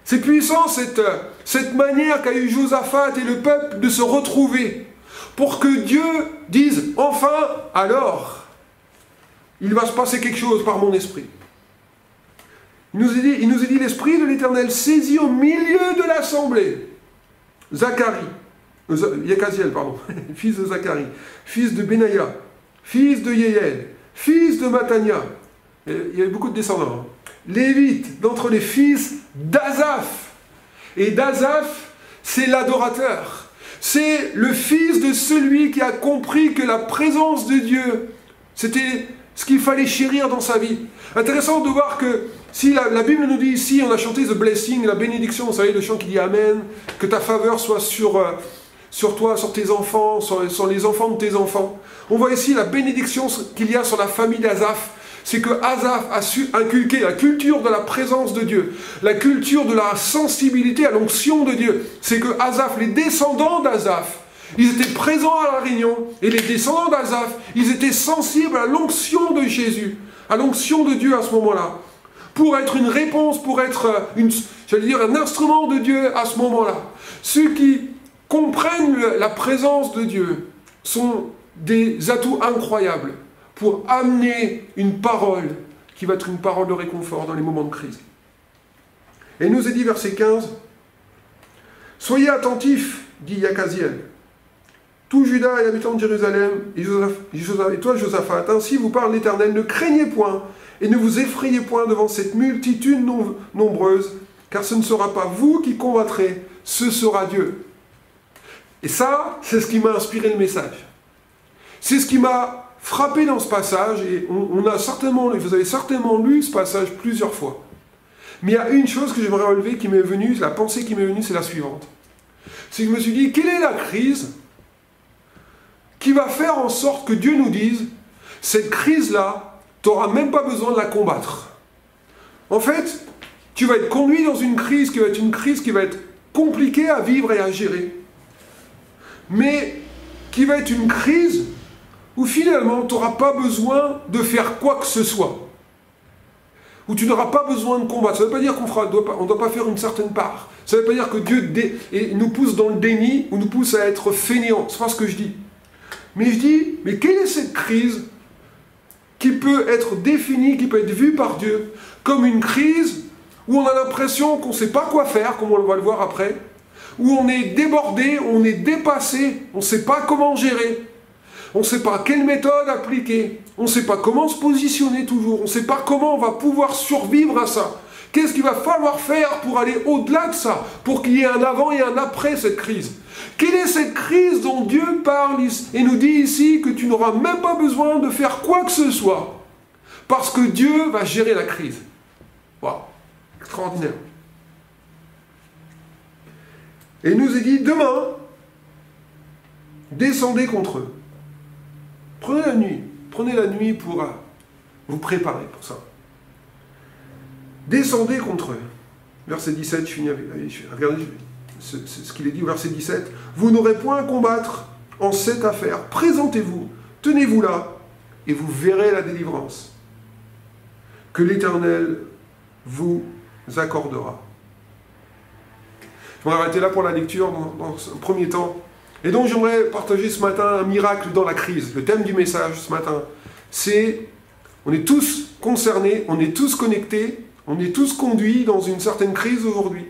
C'est puissant cette manière qu'a eu Josaphat et le peuple de se retrouver pour que Dieu dise, enfin, alors, il va se passer quelque chose par mon esprit. Il nous a dit l'esprit de l'Éternel saisit au milieu de l'assemblée Yakaziel, fils de Zacharie, fils de Benaïa, fils de Yéel, fils de Matania. Il y avait beaucoup de descendants. Lévite, d'entre les fils d'Azaph. Et d'Azaph, c'est l'adorateur. C'est le fils de celui qui a compris que la présence de Dieu, c'était ce qu'il fallait chérir dans sa vie. Intéressant de voir que si la Bible nous dit ici, on a chanté The Blessing, la bénédiction, vous savez, le chant qui dit Amen, que ta faveur soit sur toi, sur tes enfants, sur les enfants de tes enfants. On voit ici la bénédiction qu'il y a sur la famille d'Azaph. C'est que Azaph a su inculquer la culture de la présence de Dieu, la culture de la sensibilité à l'onction de Dieu. C'est que Azaph, les descendants d'Azaph, ils étaient présents à la réunion, et les descendants d'Azaph, ils étaient sensibles à l'onction de Jésus, à l'onction de Dieu à ce moment-là, pour être une réponse, pour être un instrument de Dieu à ce moment-là. Ceux qui comprennent la présence de Dieu sont des atouts incroyables pour amener une parole qui va être une parole de réconfort dans les moments de crise. Et il nous est dit, verset 15, « Soyez attentifs, dit Yakaziel, tout Juda et habitants de Jérusalem, et toi Josaphat, ainsi vous parle l'Éternel, ne craignez point et ne vous effrayez point devant cette multitude nombreuse, car ce ne sera pas vous qui combattrez, ce sera Dieu. » Et ça, c'est ce qui m'a inspiré le message. C'est ce qui m'a frappé dans ce passage, et vous avez certainement lu ce passage plusieurs fois. Mais il y a une chose que j'aimerais relever qui m'est venue, la pensée qui m'est venue, c'est la suivante. C'est que je me suis dit, quelle est la crise qui va faire en sorte que Dieu nous dise, cette crise-là, tu n'auras même pas besoin de la combattre. En fait, tu vas être conduit dans une crise qui va être compliquée à vivre et à gérer. Mais qui va être une crise où finalement tu n'auras pas besoin de faire quoi que ce soit. Où tu n'auras pas besoin de combattre. Ça ne veut pas dire qu'on ne doit pas faire une certaine part. Ça ne veut pas dire que Dieu nous pousse dans le déni ou nous pousse à être fainéants. C'est pas ce que je dis. Mais je dis, mais quelle est cette crise qui peut être définie, qui peut être vue par Dieu comme une crise où on a l'impression qu'on ne sait pas quoi faire, comme on va le voir après, où on est débordé, on est dépassé, on ne sait pas comment gérer, on ne sait pas quelle méthode appliquer, on ne sait pas comment se positionner toujours, on ne sait pas comment on va pouvoir survivre à ça. Qu'est-ce qu'il va falloir faire pour aller au-delà de ça, pour qu'il y ait un avant et un après cette crise? Quelle est cette crise dont Dieu parle et nous dit ici que tu n'auras même pas besoin de faire quoi que ce soit, parce que Dieu va gérer la crise? Waouh, extraordinaire. Et il nous est dit, demain, descendez contre eux. Prenez la nuit pour vous préparer pour ça. Descendez contre eux. Verset 17, je finis avec... Regardez ce qu'il est dit au verset 17. Vous n'aurez point à combattre en cette affaire. Présentez-vous, tenez-vous là, et vous verrez la délivrance que l'Éternel vous accordera. Je vais m'arrêter là pour la lecture dans un premier temps. Et donc j'aimerais partager ce matin un miracle dans la crise. Le thème du message ce matin, c'est on est tous concernés, on est tous connectés, on est tous conduits dans une certaine crise aujourd'hui,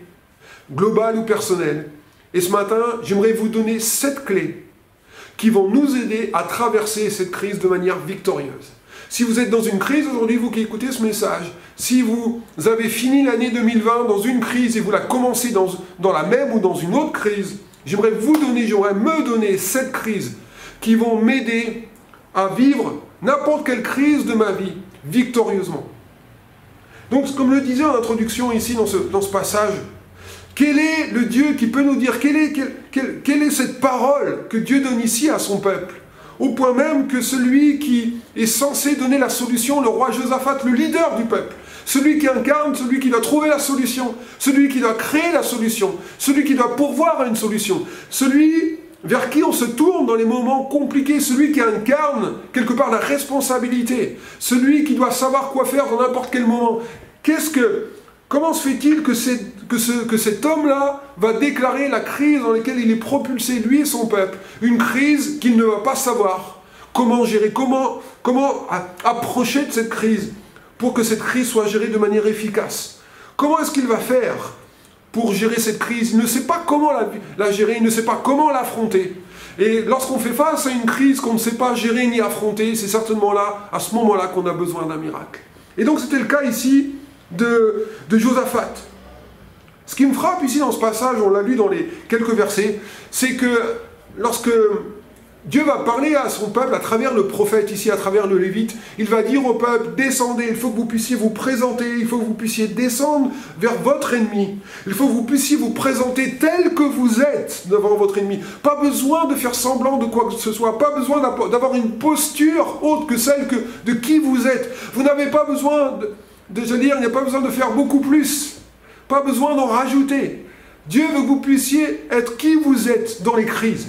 globale ou personnelle. Et ce matin, j'aimerais vous donner 7 clés qui vont nous aider à traverser cette crise de manière victorieuse. Si vous êtes dans une crise aujourd'hui, vous qui écoutez ce message, si vous avez fini l'année 2020 dans une crise et vous la commencez dans la même ou dans une autre crise, j'aimerais me donner 7 crises qui vont m'aider à vivre n'importe quelle crise de ma vie victorieusement. Donc, comme le disait en introduction ici dans ce passage, quel est le Dieu qui peut nous dire, quelle est cette parole que Dieu donne ici à son peuple? Au point même que celui qui est censé donner la solution, le roi Josaphat, le leader du peuple, celui qui incarne, celui qui doit trouver la solution, celui qui doit créer la solution, celui qui doit pourvoir à une solution, celui vers qui on se tourne dans les moments compliqués, celui qui incarne quelque part la responsabilité, celui qui doit savoir quoi faire dans n'importe quel moment. Comment se fait-il que cet homme-là va déclarer la crise dans laquelle il est propulsé, lui et son peuple? Une crise qu'il ne va pas savoir comment gérer, comment approcher de cette crise pour que cette crise soit gérée de manière efficace. Comment est-ce qu'il va faire pour gérer cette crise? Il ne sait pas comment la gérer, il ne sait pas comment l'affronter. Et lorsqu'on fait face à une crise qu'on ne sait pas gérer ni affronter, c'est certainement là, à ce moment-là, qu'on a besoin d'un miracle. Et donc c'était le cas ici de Josaphat. Ce qui me frappe ici dans ce passage, on l'a lu dans les quelques versets, c'est que lorsque Dieu va parler à son peuple à travers le prophète ici, à travers le Lévite, il va dire au peuple, descendez, il faut que vous puissiez vous présenter, il faut que vous puissiez descendre vers votre ennemi, il faut que vous puissiez vous présenter tel que vous êtes devant votre ennemi. Pas besoin de faire semblant de quoi que ce soit, pas besoin d'avoir une posture autre que celle de qui vous êtes. Vous n'avez pas besoin il n'y a pas besoin de faire beaucoup plus, pas besoin d'en rajouter. Dieu veut que vous puissiez être qui vous êtes dans les crises.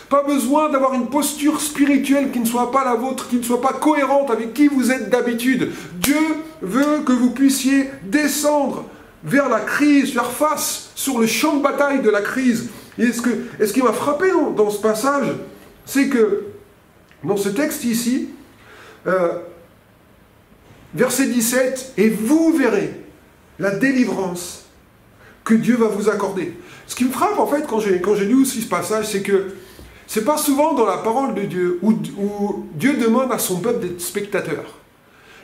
Pas besoin d'avoir une posture spirituelle qui ne soit pas la vôtre, qui ne soit pas cohérente avec qui vous êtes d'habitude. Dieu veut que vous puissiez descendre vers la crise, faire face sur le champ de bataille de la crise. Et ce qui m'a frappé dans ce passage, c'est que dans ce texte ici, verset 17, « Et vous verrez la délivrance que Dieu va vous accorder. » Ce qui me frappe en fait quand j'ai lu aussi ce passage, c'est que c'est pas souvent dans la parole de Dieu où Dieu demande à son peuple d'être spectateur.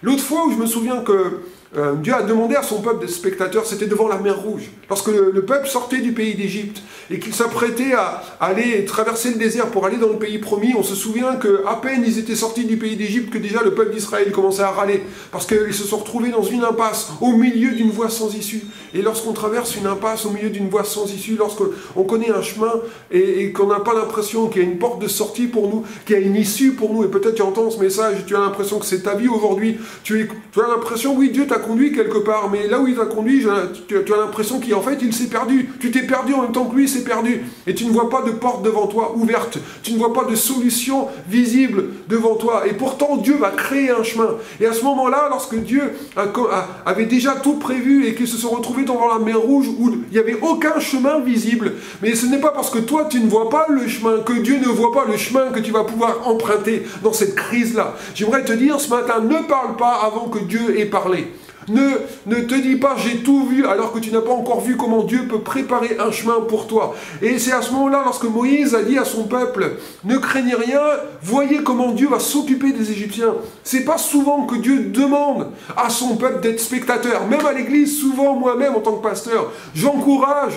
L'autre fois où je me souviens que Dieu a demandé à son peuple d'être spectateur, c'était devant la mer Rouge. Lorsque le peuple sortait du pays d'Égypte et qu'il s'apprêtait à aller traverser le désert pour aller dans le pays promis, on se souvient qu'à peine ils étaient sortis du pays d'Égypte que déjà le peuple d'Israël commençait à râler parce qu'ils se sont retrouvés dans une impasse au milieu d'une voie sans issue. Et lorsqu'on traverse une impasse au milieu d'une voie sans issue, lorsqu'on connaît un chemin et qu'on n'a pas l'impression qu'il y a une porte de sortie pour nous, qu'il y a une issue pour nous, et peut-être tu entends ce message et tu as l'impression que c'est ta vie aujourd'hui, tu as l'impression, oui, Dieu t'a conduit quelque part, mais là où il t'a conduit, tu as l'impression qu'en fait il s'est perdu. Tu t'es perdu en même temps que lui s'est perdu. Et tu ne vois pas de porte devant toi ouverte. Tu ne vois pas de solution visible devant toi. Et pourtant Dieu va créer un chemin. Et à ce moment-là, lorsque Dieu avait déjà tout prévu et qu'ils se sont retrouvés devant la mer Rouge où il n'y avait aucun chemin visible, mais ce n'est pas parce que toi tu ne vois pas le chemin que Dieu ne voit pas le chemin que tu vas pouvoir emprunter dans cette crise-là. J'aimerais te dire ce matin, ne parle pas avant que Dieu ait parlé. Ne te dis pas j'ai tout vu alors que tu n'as pas encore vu comment Dieu peut préparer un chemin pour toi. Et c'est à ce moment-là, lorsque Moïse a dit à son peuple, ne craignez rien, voyez comment Dieu va s'occuper des Égyptiens. C'est pas souvent que Dieu demande à son peuple d'être spectateur. Même à l'église, souvent moi-même en tant que pasteur, j'encourage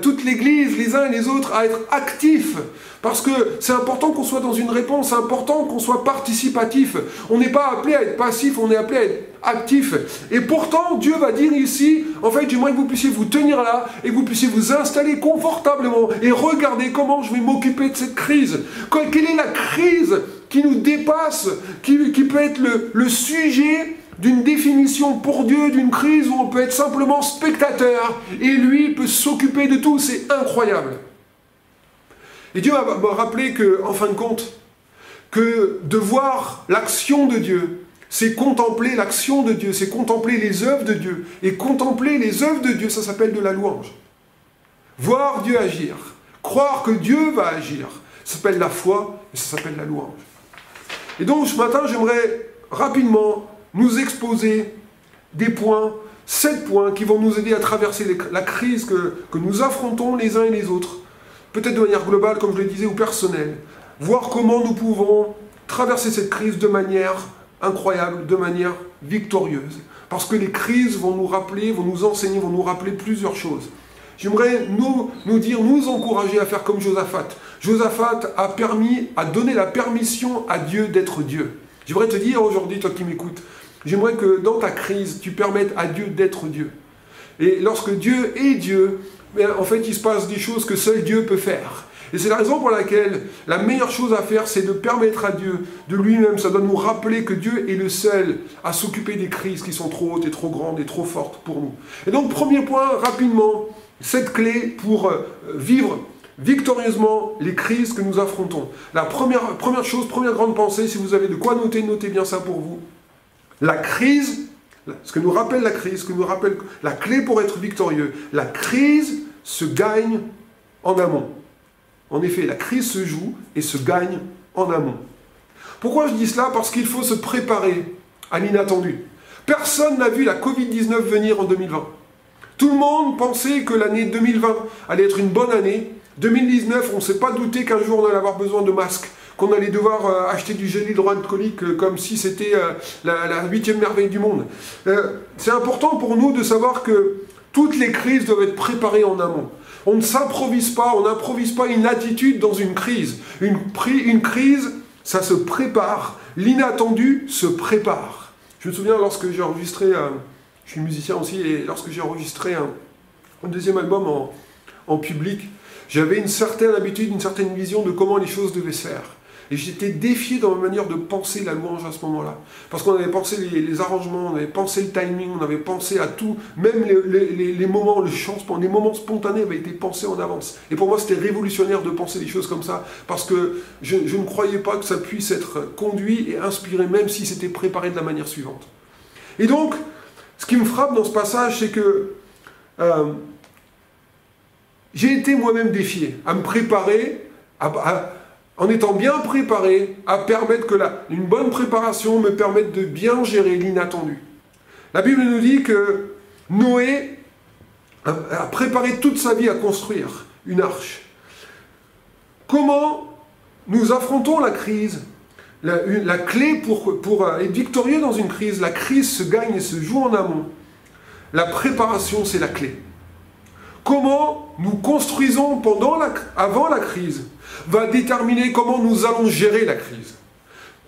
toute l'église, les uns et les autres, à être actifs. Parce que c'est important qu'on soit dans une réponse, c'est important qu'on soit participatif. On n'est pas appelé à être passif, on est appelé à être actif. Et pourtant, Dieu va dire ici, en fait, j'aimerais que vous puissiez vous tenir là et que vous puissiez vous installer confortablement et regarder comment je vais m'occuper de cette crise. Quelle est la crise qui nous dépasse, qui peut être le sujet d'une définition pour Dieu, d'une crise où on peut être simplement spectateur et lui peut s'occuper de tout. C'est incroyable. Et Dieu m'a rappelé que, en fin de compte, que de voir l'action de Dieu, c'est contempler l'action de Dieu, c'est contempler les œuvres de Dieu. Et contempler les œuvres de Dieu, ça s'appelle de la louange. Voir Dieu agir, croire que Dieu va agir, ça s'appelle la foi et ça s'appelle la louange. Et donc ce matin, j'aimerais rapidement nous exposer des points, 7 points qui vont nous aider à traverser la crise que nous affrontons les uns et les autres. Peut-être de manière globale, comme je le disais, ou personnelle. Voir comment nous pouvons traverser cette crise de manière incroyable, de manière victorieuse. Parce que les crises vont nous rappeler, vont nous enseigner, vont nous rappeler plusieurs choses. J'aimerais nous encourager à faire comme Josaphat. Josaphat a donné la permission à Dieu d'être Dieu. J'aimerais te dire aujourd'hui, toi qui m'écoutes, j'aimerais que dans ta crise, tu permettes à Dieu d'être Dieu. Et lorsque Dieu est Dieu, en fait, il se passe des choses que seul Dieu peut faire. Et c'est la raison pour laquelle la meilleure chose à faire, c'est de permettre à Dieu de lui-même. Ça doit nous rappeler que Dieu est le seul à s'occuper des crises qui sont trop hautes et trop grandes et trop fortes pour nous. Et donc, premier point, rapidement, cette clé pour vivre victorieusement les crises que nous affrontons. La première chose, première grande pensée, si vous avez de quoi noter, notez bien ça pour vous. La crise, ce que nous rappelle la crise, ce que nous rappelle la clé pour être victorieux, la crise se gagne en amont. En effet, la crise se joue et se gagne en amont. Pourquoi je dis cela? Parce qu'il faut se préparer à l'inattendu. Personne n'a vu la Covid-19 venir en 2020. Tout le monde pensait que l'année 2020 allait être une bonne année. 2019, on ne s'est pas douté qu'un jour on allait avoir besoin de masques, qu'on allait devoir acheter du gel hydroalcoolique comme si c'était la 8e merveille du monde. C'est important pour nous de savoir que toutes les crises doivent être préparées en amont. On ne s'improvise pas, on n'improvise pas une attitude dans une crise. Une crise, ça se prépare. L'inattendu se prépare. Je me souviens lorsque j'ai enregistré, je suis musicien aussi, et lorsque j'ai enregistré un deuxième album en public, j'avais une certaine habitude, une certaine vision de comment les choses devaient se faire. Et j'étais défié dans ma manière de penser la louange à ce moment-là. Parce qu'on avait pensé les arrangements, on avait pensé le timing, on avait pensé à tout. Même les moments, le chant, les moments spontanés avaient été pensés en avance. Et pour moi, c'était révolutionnaire de penser les choses comme ça. Parce que je ne croyais pas que ça puisse être conduit et inspiré, même si c'était préparé de la manière suivante. Et donc, ce qui me frappe dans ce passage, c'est que j'ai été moi-même défié à me préparer, en étant bien préparé, à permettre que une bonne préparation me permette de bien gérer l'inattendu. La Bible nous dit que Noé a préparé toute sa vie à construire une arche. Comment nous affrontons la crise? la clé pour être victorieux dans une crise. La crise se gagne et se joue en amont. La préparation, c'est la clé. Comment nous construisons avant la crise va déterminer comment nous allons gérer la crise.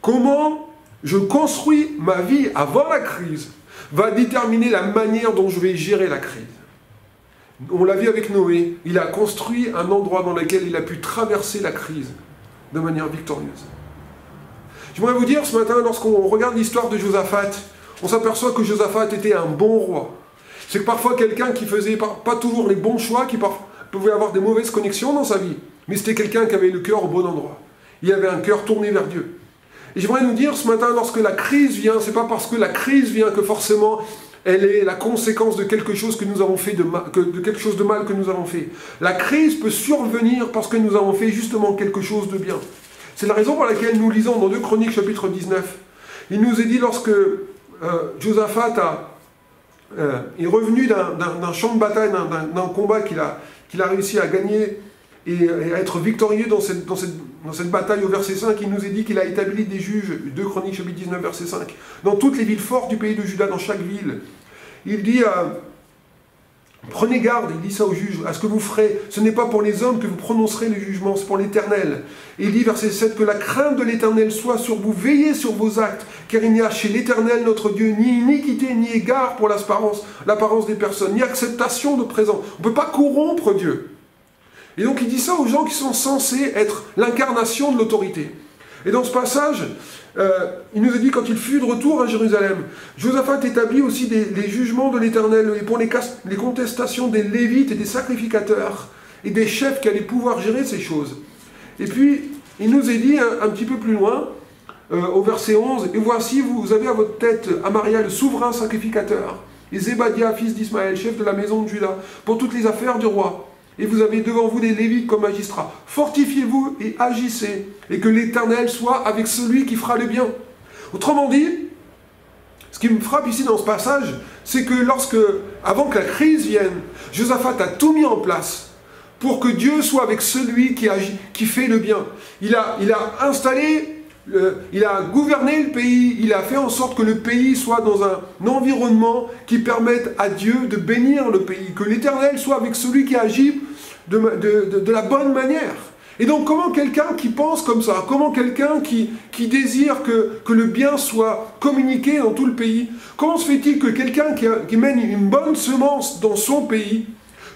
Comment je construis ma vie avant la crise va déterminer la manière dont je vais gérer la crise. On l'a vu avec Noé, il a construit un endroit dans lequel il a pu traverser la crise de manière victorieuse. J'aimerais vous dire ce matin, lorsqu'on regarde l'histoire de Josaphat, on s'aperçoit que Josaphat était un bon roi. C'est que parfois quelqu'un qui faisait pas toujours les bons choix, qui pouvait avoir des mauvaises connexions dans sa vie, mais c'était quelqu'un qui avait le cœur au bon endroit. Il avait un cœur tourné vers Dieu. Et j'aimerais nous dire ce matin, lorsque la crise vient, c'est pas parce que la crise vient que forcément elle est la conséquence de quelque chose que nous avons fait de quelque chose de mal que nous avons fait. La crise peut survenir parce que nous avons fait justement quelque chose de bien. C'est la raison pour laquelle nous lisons dans 2 Chroniques chapitre 19. Il nous est dit lorsque Josaphat est revenu d'un champ de bataille, d'un combat qu'il a réussi à gagner et à être victorieux dans cette bataille au verset 5, il nous est dit qu'il a établi des juges, 2 Chroniques chapitre 19 verset 5, dans toutes les villes fortes du pays de Juda, dans chaque ville. Il dit, prenez garde, il dit ça aux juges, à ce que vous ferez, ce n'est pas pour les hommes que vous prononcerez le jugement, c'est pour l'Éternel. Et il dit, verset 7, que la crainte de l'Éternel soit sur vous, veillez sur vos actes, car il n'y a chez l'Éternel notre Dieu ni iniquité, ni égard pour l'apparence des personnes, ni acceptation de présent. On ne peut pas corrompre Dieu. Et donc il dit ça aux gens qui sont censés être l'incarnation de l'autorité. Et dans ce passage, il nous a dit, quand il fut de retour à Jérusalem, Josaphat établit aussi les jugements de l'Éternel, et pour les contestations des Lévites et des sacrificateurs, et des chefs qui allaient pouvoir gérer ces choses. Et puis, il nous est dit un petit peu plus loin, au verset 11, « Et voici, vous avez à votre tête Amaria, le souverain sacrificateur, et Zébadia, fils d'Ismaël, chef de la maison de Juda, pour toutes les affaires du roi. Et vous avez devant vous des Lévites comme magistrats. Fortifiez-vous et agissez, et que l'Éternel soit avec celui qui fera le bien. » Autrement dit, ce qui me frappe ici dans ce passage, c'est que avant que la crise vienne, Josaphat a tout mis en place pour que Dieu soit avec celui qui agit, qui fait le bien. Il a gouverné le pays, il a fait en sorte que le pays soit dans un environnement qui permette à Dieu de bénir le pays, que l'Éternel soit avec celui qui agit de la bonne manière. Et donc comment quelqu'un qui pense comme ça, comment quelqu'un qui désire que le bien soit communiqué dans tout le pays, comment se fait-il que quelqu'un qui mène une bonne semence dans son pays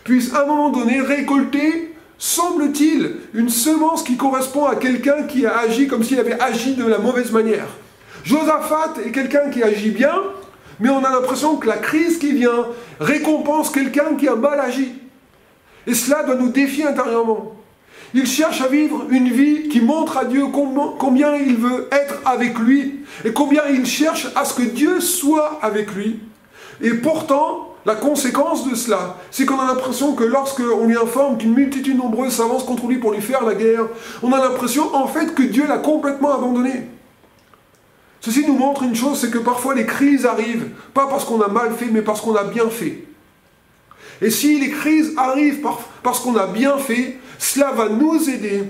puisse à un moment donné récolter, semble-t-il, une semence qui correspond à quelqu'un qui a agi comme s'il avait agi de la mauvaise manière. Josaphat est quelqu'un qui agit bien, mais on a l'impression que la crise qui vient récompense quelqu'un qui a mal agi. Et cela doit nous défier intérieurement. Il cherche à vivre une vie qui montre à Dieu combien il veut être avec lui, et combien il cherche à ce que Dieu soit avec lui. Et pourtant, la conséquence de cela, c'est qu'on a l'impression que lorsqu'on lui informe qu'une multitude nombreuse s'avance contre lui pour lui faire la guerre, on a l'impression en fait que Dieu l'a complètement abandonné. Ceci nous montre une chose, c'est que parfois les crises arrivent, pas parce qu'on a mal fait, mais parce qu'on a bien fait. Et si les crises arrivent parce qu'on a bien fait, cela va nous aider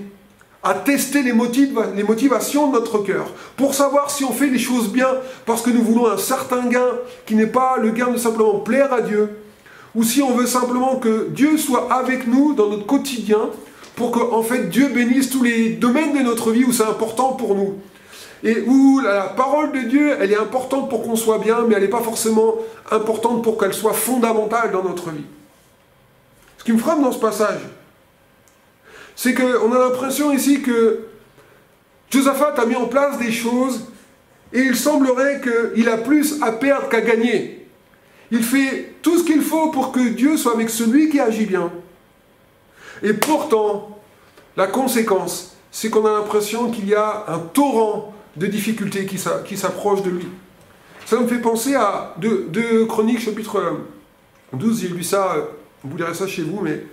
à tester les motivations de notre cœur, pour savoir si on fait les choses bien parce que nous voulons un certain gain, qui n'est pas le gain de simplement plaire à Dieu, ou si on veut simplement que Dieu soit avec nous dans notre quotidien, pour que en fait Dieu bénisse tous les domaines de notre vie où c'est important pour nous. Et où la parole de Dieu, elle est importante pour qu'on soit bien, mais elle n'est pas forcément importante pour qu'elle soit fondamentale dans notre vie. Ce qui me frappe dans ce passage, c'est qu'on a l'impression ici que Josaphat a mis en place des choses et il semblerait qu'il a plus à perdre qu'à gagner. Il fait tout ce qu'il faut pour que Dieu soit avec celui qui agit bien. Et pourtant, la conséquence, c'est qu'on a l'impression qu'il y a un torrent de difficultés qui s'approche de lui. Ça me fait penser à 2 Chroniques chapitre 12, j'ai lu ça, vous lirez ça chez vous, mais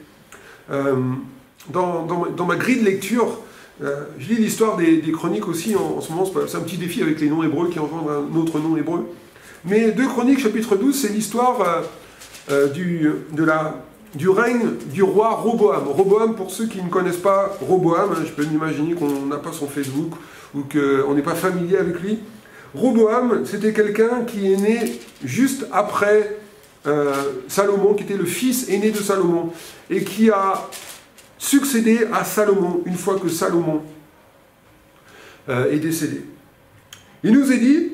dans ma grille de lecture, je lis l'histoire des Chroniques aussi, en ce moment c'est un petit défi avec les noms hébreux qui engendrent un autre nom hébreu. Mais 2 Chroniques chapitre 12, c'est l'histoire de du règne du roi Roboam. Roboam, pour ceux qui ne connaissent pas Roboam, je peux m'imaginer qu'on n'a pas son Facebook ou qu'on n'est pas familier avec lui. Roboam, c'était quelqu'un qui est né juste après Salomon, qui était le fils aîné de Salomon, et qui a succédé à Salomon une fois que Salomon est décédé. Il nous est dit,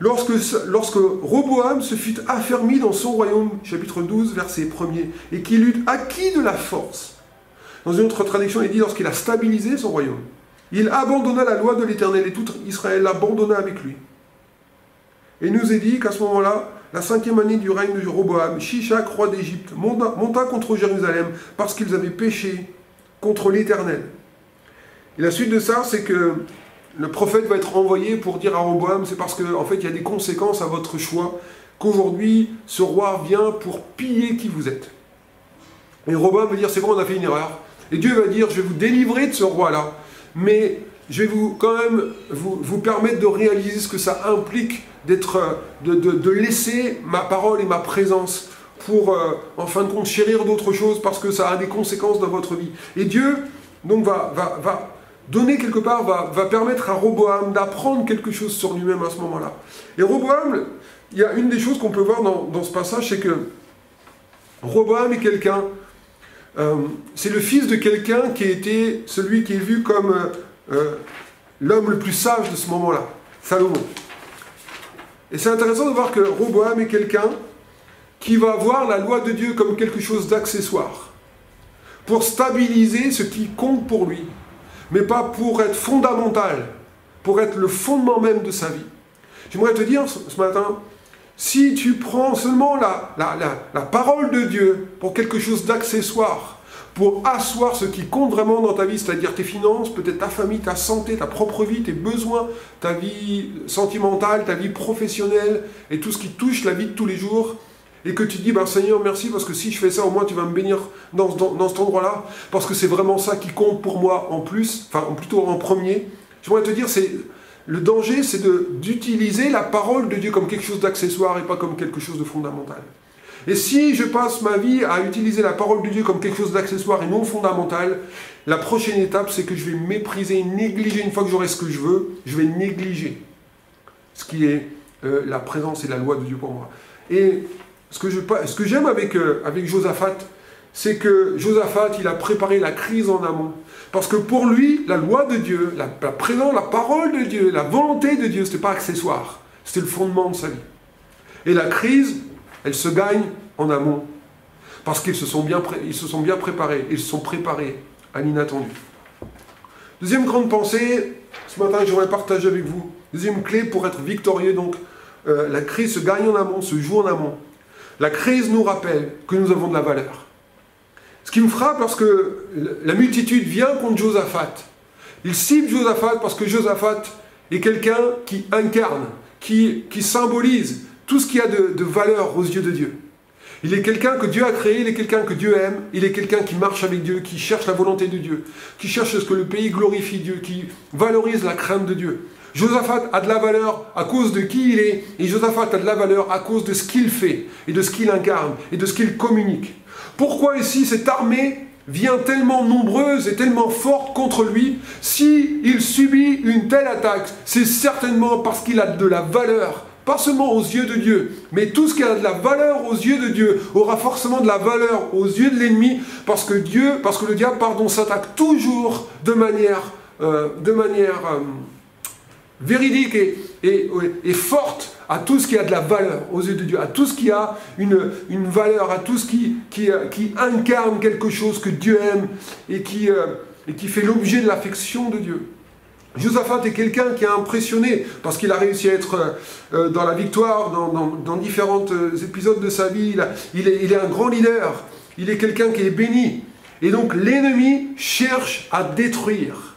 lorsque Roboam se fut affermi dans son royaume, chapitre 12, verset 1er, et qu'il eut acquis de la force, dans une autre traduction, il dit lorsqu'il a stabilisé son royaume, il abandonna la loi de l'Éternel et tout Israël l'abandonna avec lui. Et il nous est dit qu'à ce moment-là, la 5e année du règne de Roboam, Shishak, roi d'Égypte, monta contre Jérusalem parce qu'ils avaient péché contre l'Éternel. Et la suite de ça, c'est que le prophète va être envoyé pour dire à Roboam, c'est parce qu'en fait, il y a des conséquences à votre choix, qu'aujourd'hui, ce roi vient pour piller qui vous êtes. Et Roboam va dire, c'est bon, on a fait une erreur. Et Dieu va dire, je vais vous délivrer de ce roi-là, mais je vais quand même vous permettre de réaliser ce que ça implique de laisser ma parole et ma présence pour, en fin de compte, chérir d'autres choses parce que ça a des conséquences dans votre vie. Et Dieu, donc, va donner quelque part, va permettre à Roboam d'apprendre quelque chose sur lui-même à ce moment-là. Et Roboam, il y a une des choses qu'on peut voir dans ce passage, c'est que Roboam est quelqu'un, c'est le fils de quelqu'un qui a été celui qui est vu comme l'homme le plus sage de ce moment-là, Salomon. Et c'est intéressant de voir que Roboam est quelqu'un qui va voir la loi de Dieu comme quelque chose d'accessoire, pour stabiliser ce qui compte pour lui, mais pas pour être fondamental, pour être le fondement même de sa vie. J'aimerais te dire ce matin, si tu prends seulement la parole de Dieu pour quelque chose d'accessoire, pour asseoir ce qui compte vraiment dans ta vie, c'est-à-dire tes finances, peut-être ta famille, ta santé, ta propre vie, tes besoins, ta vie sentimentale, ta vie professionnelle, et tout ce qui touche la vie de tous les jours, et que tu te dis, ben, Seigneur, merci, parce que si je fais ça, au moins tu vas me bénir dans cet endroit-là, parce que c'est vraiment ça qui compte pour moi en plus, enfin plutôt en premier. J'aimerais te dire, le danger, c'est d'utiliser la parole de Dieu comme quelque chose d'accessoire et pas comme quelque chose de fondamental. Et si je passe ma vie à utiliser la parole de Dieu comme quelque chose d'accessoire et non fondamental, la prochaine étape, c'est que je vais mépriser, négliger, une fois que j'aurai ce que je veux, je vais négliger ce qui est la présence et la loi de Dieu pour moi. Et ce que j'aime avec Josaphat, c'est que Josaphat, il a préparé la crise en amont. Parce que pour lui, la loi de Dieu, la présence, la parole de Dieu, la volonté de Dieu, ce n'était pas accessoire. C'était le fondement de sa vie. Et la crise, elle se gagne en amont. Parce qu'ils se sont bien préparés. Ils se sont préparés à l'inattendu. Deuxième grande pensée, ce matin, j'aimerais partager avec vous. Deuxième clé pour être victorieux, donc, la crise se gagne en amont, se joue en amont. La crise nous rappelle que nous avons de la valeur. Ce qui me frappe lorsque la multitude vient contre Josaphat, il cible Josaphat parce que Josaphat est quelqu'un qui incarne, qui symbolise tout ce qu'il y a de valeur aux yeux de Dieu. Il est quelqu'un que Dieu a créé, il est quelqu'un que Dieu aime, il est quelqu'un qui marche avec Dieu, qui cherche la volonté de Dieu, qui cherche à ce que le pays glorifie Dieu, qui valorise la crainte de Dieu. Josaphat a de la valeur à cause de qui il est, et Josaphat a de la valeur à cause de ce qu'il fait, et de ce qu'il incarne, et de ce qu'il communique. Pourquoi ici cette armée vient tellement nombreuse et tellement forte contre lui? S'il subit une telle attaque, c'est certainement parce qu'il a de la valeur, pas seulement aux yeux de Dieu, mais tout ce qui a de la valeur aux yeux de Dieu aura forcément de la valeur aux yeux de l'ennemi, parce que le diable, s'attaque toujours de manière véridique et forte à tout ce qui a de la valeur aux yeux de Dieu, à tout ce qui a une valeur, à tout ce qui incarne quelque chose que Dieu aime et qui fait l'objet de l'affection de Dieu. Josaphat est quelqu'un qui a impressionné parce qu'il a réussi à être dans la victoire, dans différents épisodes de sa vie. Il est un grand leader, il est quelqu'un qui est béni. Et donc l'ennemi cherche à détruire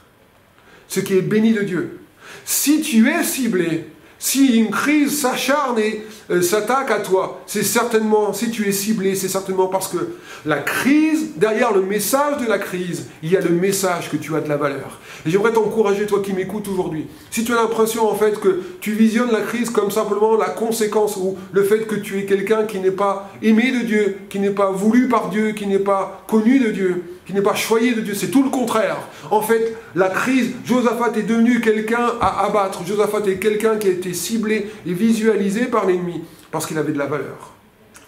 ce qui est béni de Dieu. Si tu es ciblé, Si une crise s'acharne et s'attaque à toi, c'est certainement, si tu es ciblé, c'est certainement parce que la crise, derrière le message de la crise, il y a le message que tu as de la valeur. Et j'aimerais t'encourager, toi qui m'écoutes aujourd'hui. Si tu as l'impression en fait que tu visionnes la crise comme simplement la conséquence ou le fait que tu es quelqu'un qui n'est pas aimé de Dieu, qui n'est pas voulu par Dieu, qui n'est pas connu de Dieu, qui n'est pas choyé de Dieu, c'est tout le contraire. En fait, la crise, Josaphat est devenu quelqu'un à abattre. Josaphat est quelqu'un qui a été ciblé et visualisé par l'ennemi parce qu'il avait de la valeur.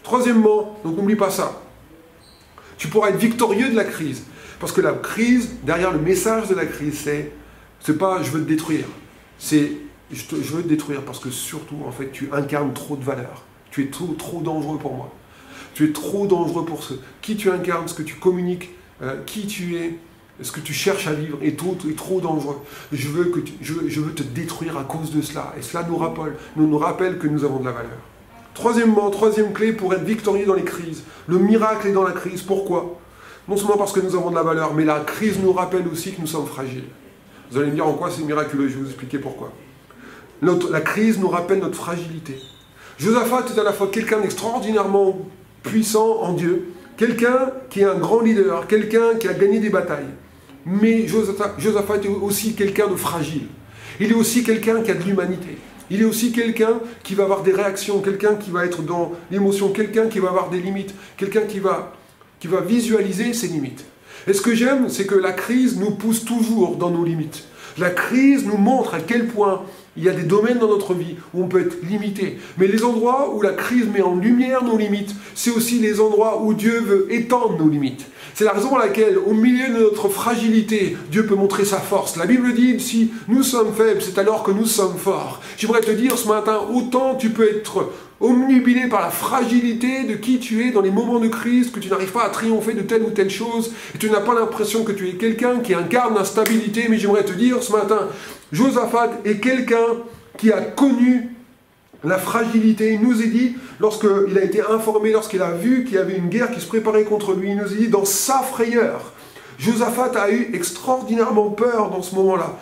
Troisièmement, donc n'oublie pas ça, tu pourras être victorieux de la crise. Parce que la crise, derrière le message de la crise, c'est pas « je veux te détruire », c'est « je veux te détruire parce que surtout, en fait, tu incarnes trop de valeur. Tu es trop dangereux pour moi. Tu es trop dangereux pour qui tu incarnes, ce que tu communiques, qui tu es, ce que tu cherches à vivre est trop dangereux. Je veux te détruire à cause de cela. Et cela nous rappelle que nous avons de la valeur. Troisième clé pour être victorieux dans les crises. Le miracle est dans la crise. Pourquoi ? Non seulement parce que nous avons de la valeur, mais la crise nous rappelle aussi que nous sommes fragiles. Vous allez me dire en quoi c'est miraculeux, je vais vous expliquer pourquoi. La crise nous rappelle notre fragilité. Josaphat est à la fois quelqu'un d'extraordinairement puissant en Dieu, quelqu'un qui est un grand leader, quelqu'un qui a gagné des batailles. Mais Josaphat est aussi quelqu'un de fragile. Il est aussi quelqu'un qui a de l'humanité. Il est aussi quelqu'un qui va avoir des réactions, quelqu'un qui va être dans l'émotion, quelqu'un qui va avoir des limites, quelqu'un qui va visualiser ses limites. Et ce que j'aime, c'est que la crise nous pousse toujours dans nos limites. La crise nous montre à quel point il y a des domaines dans notre vie où on peut être limité. Mais les endroits où la crise met en lumière nos limites, c'est aussi les endroits où Dieu veut étendre nos limites. C'est la raison pour laquelle, au milieu de notre fragilité, Dieu peut montrer sa force. La Bible dit, si nous sommes faibles, c'est alors que nous sommes forts. J'aimerais te dire ce matin, autant tu peux être omnubilé par la fragilité de qui tu es dans les moments de crise, que tu n'arrives pas à triompher de telle ou telle chose, et tu n'as pas l'impression que tu es quelqu'un qui incarne l'instabilité, mais j'aimerais te dire ce matin, Josaphat est quelqu'un qui a connu la fragilité. Il nous est dit, lorsqu'il a été informé, lorsqu'il a vu qu'il y avait une guerre qui se préparait contre lui, il nous est dit, dans sa frayeur, Josaphat a eu extraordinairement peur dans ce moment-là.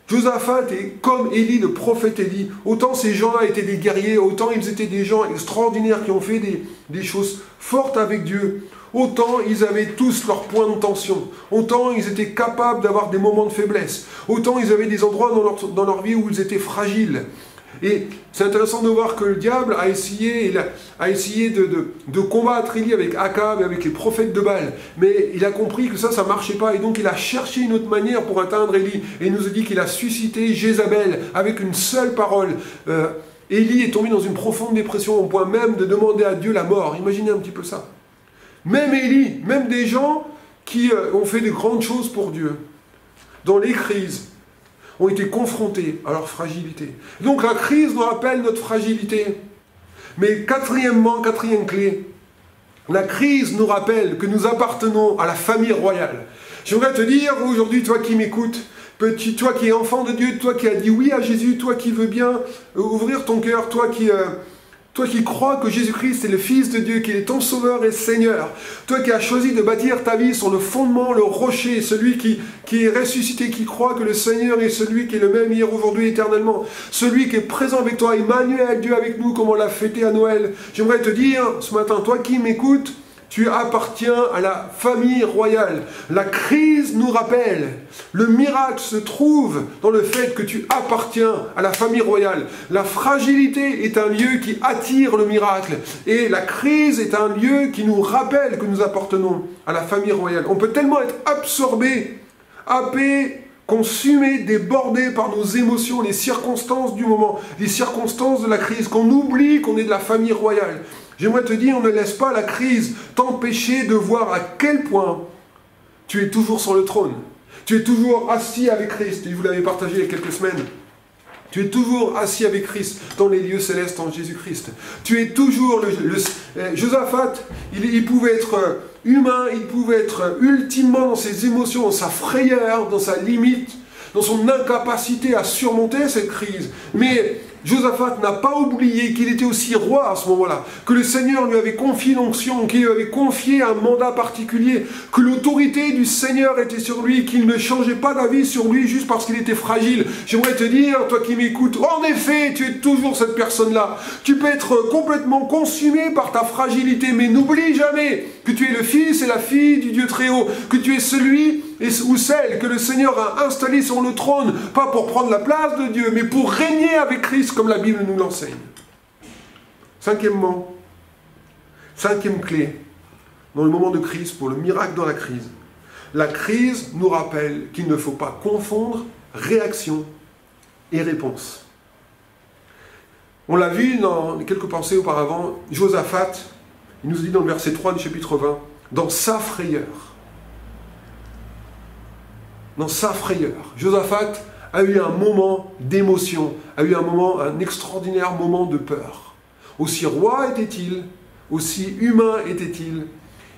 Josaphat est comme Élie, le prophète Élie. Autant ces gens-là étaient des guerriers, autant ils étaient des gens extraordinaires qui ont fait des choses fortes avec Dieu. Autant ils avaient tous leurs points de tension. Autant ils étaient capables d'avoir des moments de faiblesse. Autant ils avaient des endroits dans leur vie où ils étaient fragiles. Et c'est intéressant de voir que le diable a essayé de combattre Élie avec Akab et avec les prophètes de Baal. Mais il a compris que ça ne marchait pas. Et donc il a cherché une autre manière pour atteindre Élie. Et il nous a dit qu'il a suscité Jézabel avec une seule parole. Élie est tombé dans une profonde dépression au point même de demander à Dieu la mort. Imaginez un petit peu ça. Même Élie, même des gens qui ont fait de grandes choses pour Dieu, dans les crises, ont été confrontés à leur fragilité. Donc la crise nous rappelle notre fragilité. Mais quatrième clé, la crise nous rappelle que nous appartenons à la famille royale. J'aimerais te dire aujourd'hui, toi qui m'écoutes, petit, toi qui es enfant de Dieu, toi qui as dit oui à Jésus, toi qui veux bien ouvrir ton cœur, toi qui crois que Jésus-Christ est le Fils de Dieu, qu'il est ton Sauveur et Seigneur, toi qui as choisi de bâtir ta vie sur le fondement, le rocher, celui qui est ressuscité, qui croit que le Seigneur est celui qui est le même hier, aujourd'hui, éternellement, celui qui est présent avec toi, Emmanuel, Dieu avec nous, comme on l'a fêté à Noël. J'aimerais te dire ce matin, toi qui m'écoutes, tu appartiens à la famille royale. La crise nous rappelle. Le miracle se trouve dans le fait que tu appartiens à la famille royale. La fragilité est un lieu qui attire le miracle. Et la crise est un lieu qui nous rappelle que nous appartenons à la famille royale. On peut tellement être absorbé, happé, consumé, débordé par nos émotions, les circonstances du moment, les circonstances de la crise, qu'on oublie qu'on est de la famille royale. J'aimerais te dire, ne laisse pas la crise t'empêcher de voir à quel point tu es toujours sur le trône. Tu es toujours assis avec Christ, et vous l'avez partagé il y a quelques semaines. Tu es toujours assis avec Christ dans les lieux célestes en Jésus-Christ. Tu es toujours... Josaphat, il pouvait être humain, il pouvait être ultimement dans ses émotions, dans sa frayeur, dans sa limite, dans son incapacité à surmonter cette crise. Mais Josaphat n'a pas oublié qu'il était aussi roi à ce moment-là, que le Seigneur lui avait confié l'onction, qu'il lui avait confié un mandat particulier, que l'autorité du Seigneur était sur lui, qu'il ne changeait pas d'avis sur lui juste parce qu'il était fragile. J'aimerais te dire, toi qui m'écoutes, en effet, tu es toujours cette personne-là. Tu peux être complètement consumé par ta fragilité, mais n'oublie jamais que tu es le fils et la fille du Dieu très haut, que tu es celui ou celle que le Seigneur a installé sur le trône, pas pour prendre la place de Dieu, mais pour régner avec Christ, comme la Bible nous l'enseigne. Cinquièmement, cinquième clé, dans le moment de crise, pour le miracle dans la crise nous rappelle qu'il ne faut pas confondre réaction et réponse. On l'a vu dans quelques pensées auparavant, Josaphat, il nous dit dans le verset 3 du chapitre 20, dans sa frayeur, Josaphat a eu un moment d'émotion, a eu un extraordinaire moment de peur. Aussi roi était-il, aussi humain était-il,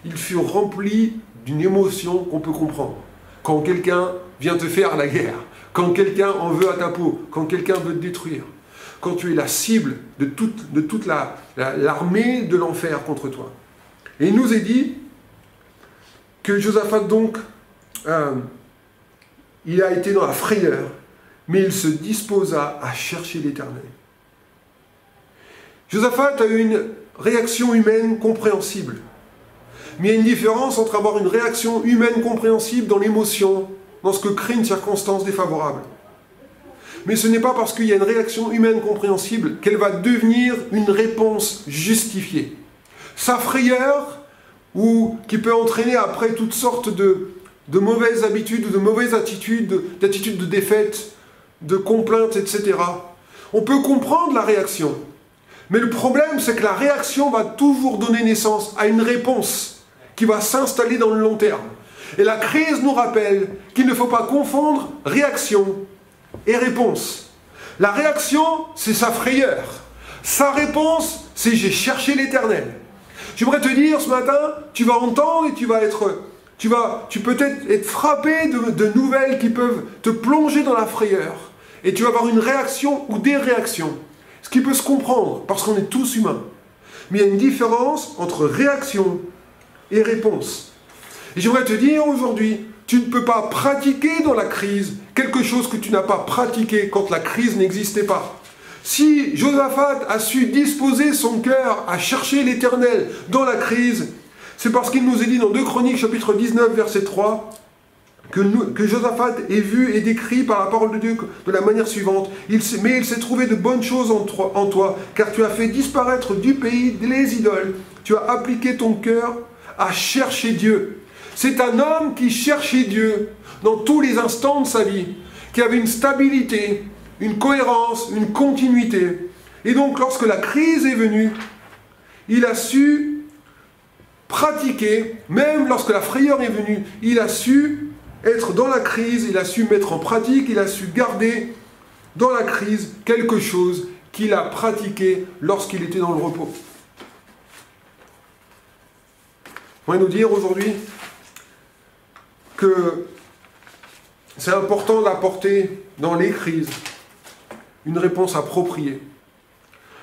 il fut rempli d'une émotion qu'on peut comprendre. Quand quelqu'un vient te faire la guerre, quand quelqu'un en veut à ta peau, quand quelqu'un veut te détruire, quand tu es la cible de toute l'armée de l'enfer contre toi. Et il nous est dit que Josaphat donc, il a été dans la frayeur, mais il se disposa à chercher l'Éternel. Josaphat a eu une réaction humaine compréhensible. Mais il y a une différence entre avoir une réaction humaine compréhensible dans l'émotion, dans ce que crée une circonstance défavorable. Mais ce n'est pas parce qu'il y a une réaction humaine compréhensible qu'elle va devenir une réponse justifiée. Sa frayeur, ou qui peut entraîner après toutes sortes de mauvaises habitudes ou de mauvaises attitudes, d'attitudes de défaite, de complaintes, etc. On peut comprendre la réaction. Mais le problème, c'est que la réaction va toujours donner naissance à une réponse qui va s'installer dans le long terme. Et la crise nous rappelle qu'il ne faut pas confondre réaction et réponse. La réaction, c'est sa frayeur. Sa réponse, c'est j'ai cherché l'Éternel. J'aimerais te dire ce matin, tu vas entendre et tu peux être frappé de nouvelles qui peuvent te plonger dans la frayeur. Et tu vas avoir une réaction ou des réactions. Ce qui peut se comprendre, parce qu'on est tous humains. Mais il y a une différence entre réaction et réponse. Et j'aimerais te dire aujourd'hui, tu ne peux pas pratiquer dans la crise quelque chose que tu n'as pas pratiqué quand la crise n'existait pas. Si Josaphat a su disposer son cœur à chercher l'Éternel dans la crise, c'est parce qu'il nous est dit dans 2 Chroniques chapitre 19 verset 3 que Josaphat est vu et décrit par la parole de Dieu de la manière suivante. Mais il s'est trouvé de bonnes choses en toi, car tu as fait disparaître du pays les idoles. Tu as appliqué ton cœur à chercher Dieu. C'est un homme qui cherchait Dieu dans tous les instants de sa vie, qui avait une stabilité, une cohérence, une continuité. Et donc, lorsque la crise est venue, il a su pratiquer, même lorsque la frayeur est venue, il a su être dans la crise, il a su mettre en pratique, il a su garder dans la crise quelque chose qu'il a pratiqué lorsqu'il était dans le repos. On va nous dire aujourd'hui que c'est important d'apporter dans les crises une réponse appropriée.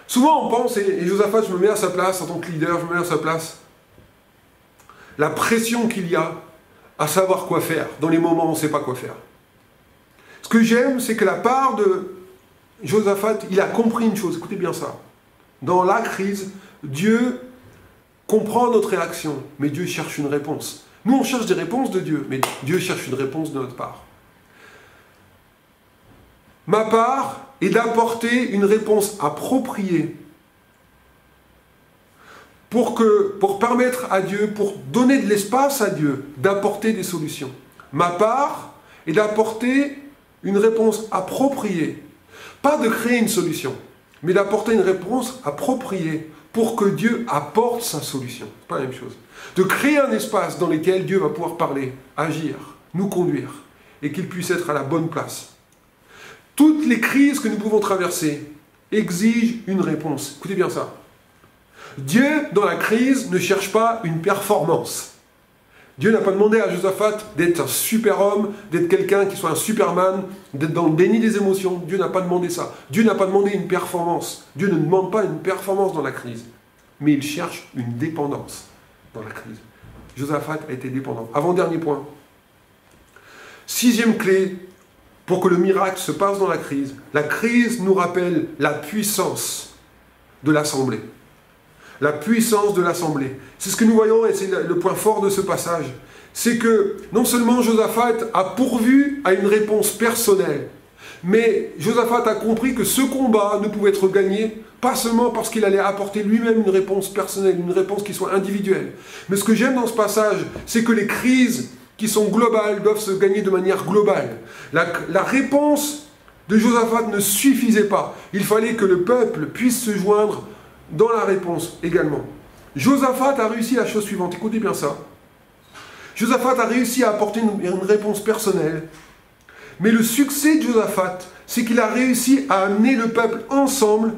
Souvent on pense, et Josaphat, je me mets à sa place en tant que leader, je me mets à sa place, la pression qu'il y a à savoir quoi faire dans les moments où on ne sait pas quoi faire. Ce que j'aime, c'est que la part de Josaphat, il a compris une chose, écoutez bien ça. Dans la crise, Dieu comprend notre réaction, mais Dieu cherche une réponse. Nous, on cherche des réponses de Dieu, mais Dieu cherche une réponse de notre part. Ma part est d'apporter une réponse appropriée pour permettre à Dieu, pour donner de l'espace à Dieu, d'apporter des solutions. Ma part est d'apporter une réponse appropriée. Pas de créer une solution, mais d'apporter une réponse appropriée pour que Dieu apporte sa solution. C'est pas la même chose. De créer un espace dans lequel Dieu va pouvoir parler, agir, nous conduire, et qu'il puisse être à la bonne place. Toutes les crises que nous pouvons traverser exigent une réponse. Écoutez bien ça. Dieu, dans la crise, ne cherche pas une performance. Dieu n'a pas demandé à Josaphat d'être un super-homme, d'être quelqu'un qui soit un Superman, d'être dans le déni des émotions. Dieu n'a pas demandé ça. Dieu n'a pas demandé une performance. Dieu ne demande pas une performance dans la crise. Mais il cherche une dépendance dans la crise. Josaphat a été dépendant. Avant-dernier point. 6e clé pour que le miracle se passe dans la crise. La crise nous rappelle la puissance de l'assemblée. La puissance de l'assemblée. C'est ce que nous voyons et c'est le point fort de ce passage. C'est que non seulement Josaphat a pourvu à une réponse personnelle, mais Josaphat a compris que ce combat ne pouvait être gagné pas seulement parce qu'il allait apporter lui-même une réponse personnelle, une réponse qui soit individuelle. Mais ce que j'aime dans ce passage, c'est que les crises qui sont globales doivent se gagner de manière globale. La réponse de Josaphat ne suffisait pas. Il fallait que le peuple puisse se joindre dans la réponse également. Josaphat a réussi la chose suivante, écoutez bien ça. Josaphat a réussi à apporter une réponse personnelle, mais le succès de Josaphat, c'est qu'il a réussi à amener le peuple ensemble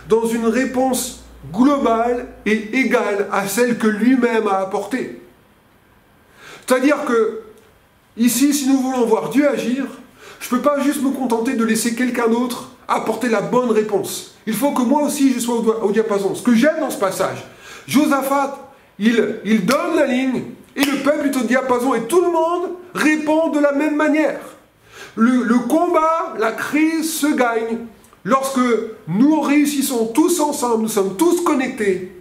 dans une réponse globale et égale à celle que lui-même a apportée. C'est-à-dire que, ici, si nous voulons voir Dieu agir, je ne peux pas juste me contenter de laisser quelqu'un d'autre apporter la bonne réponse. Il faut que moi aussi je sois au diapason. Ce que j'aime dans ce passage, Josaphat, il donne la ligne, et le peuple est au diapason, et tout le monde répond de la même manière. Le combat, la crise se gagne lorsque nous réussissons tous ensemble, nous sommes tous connectés,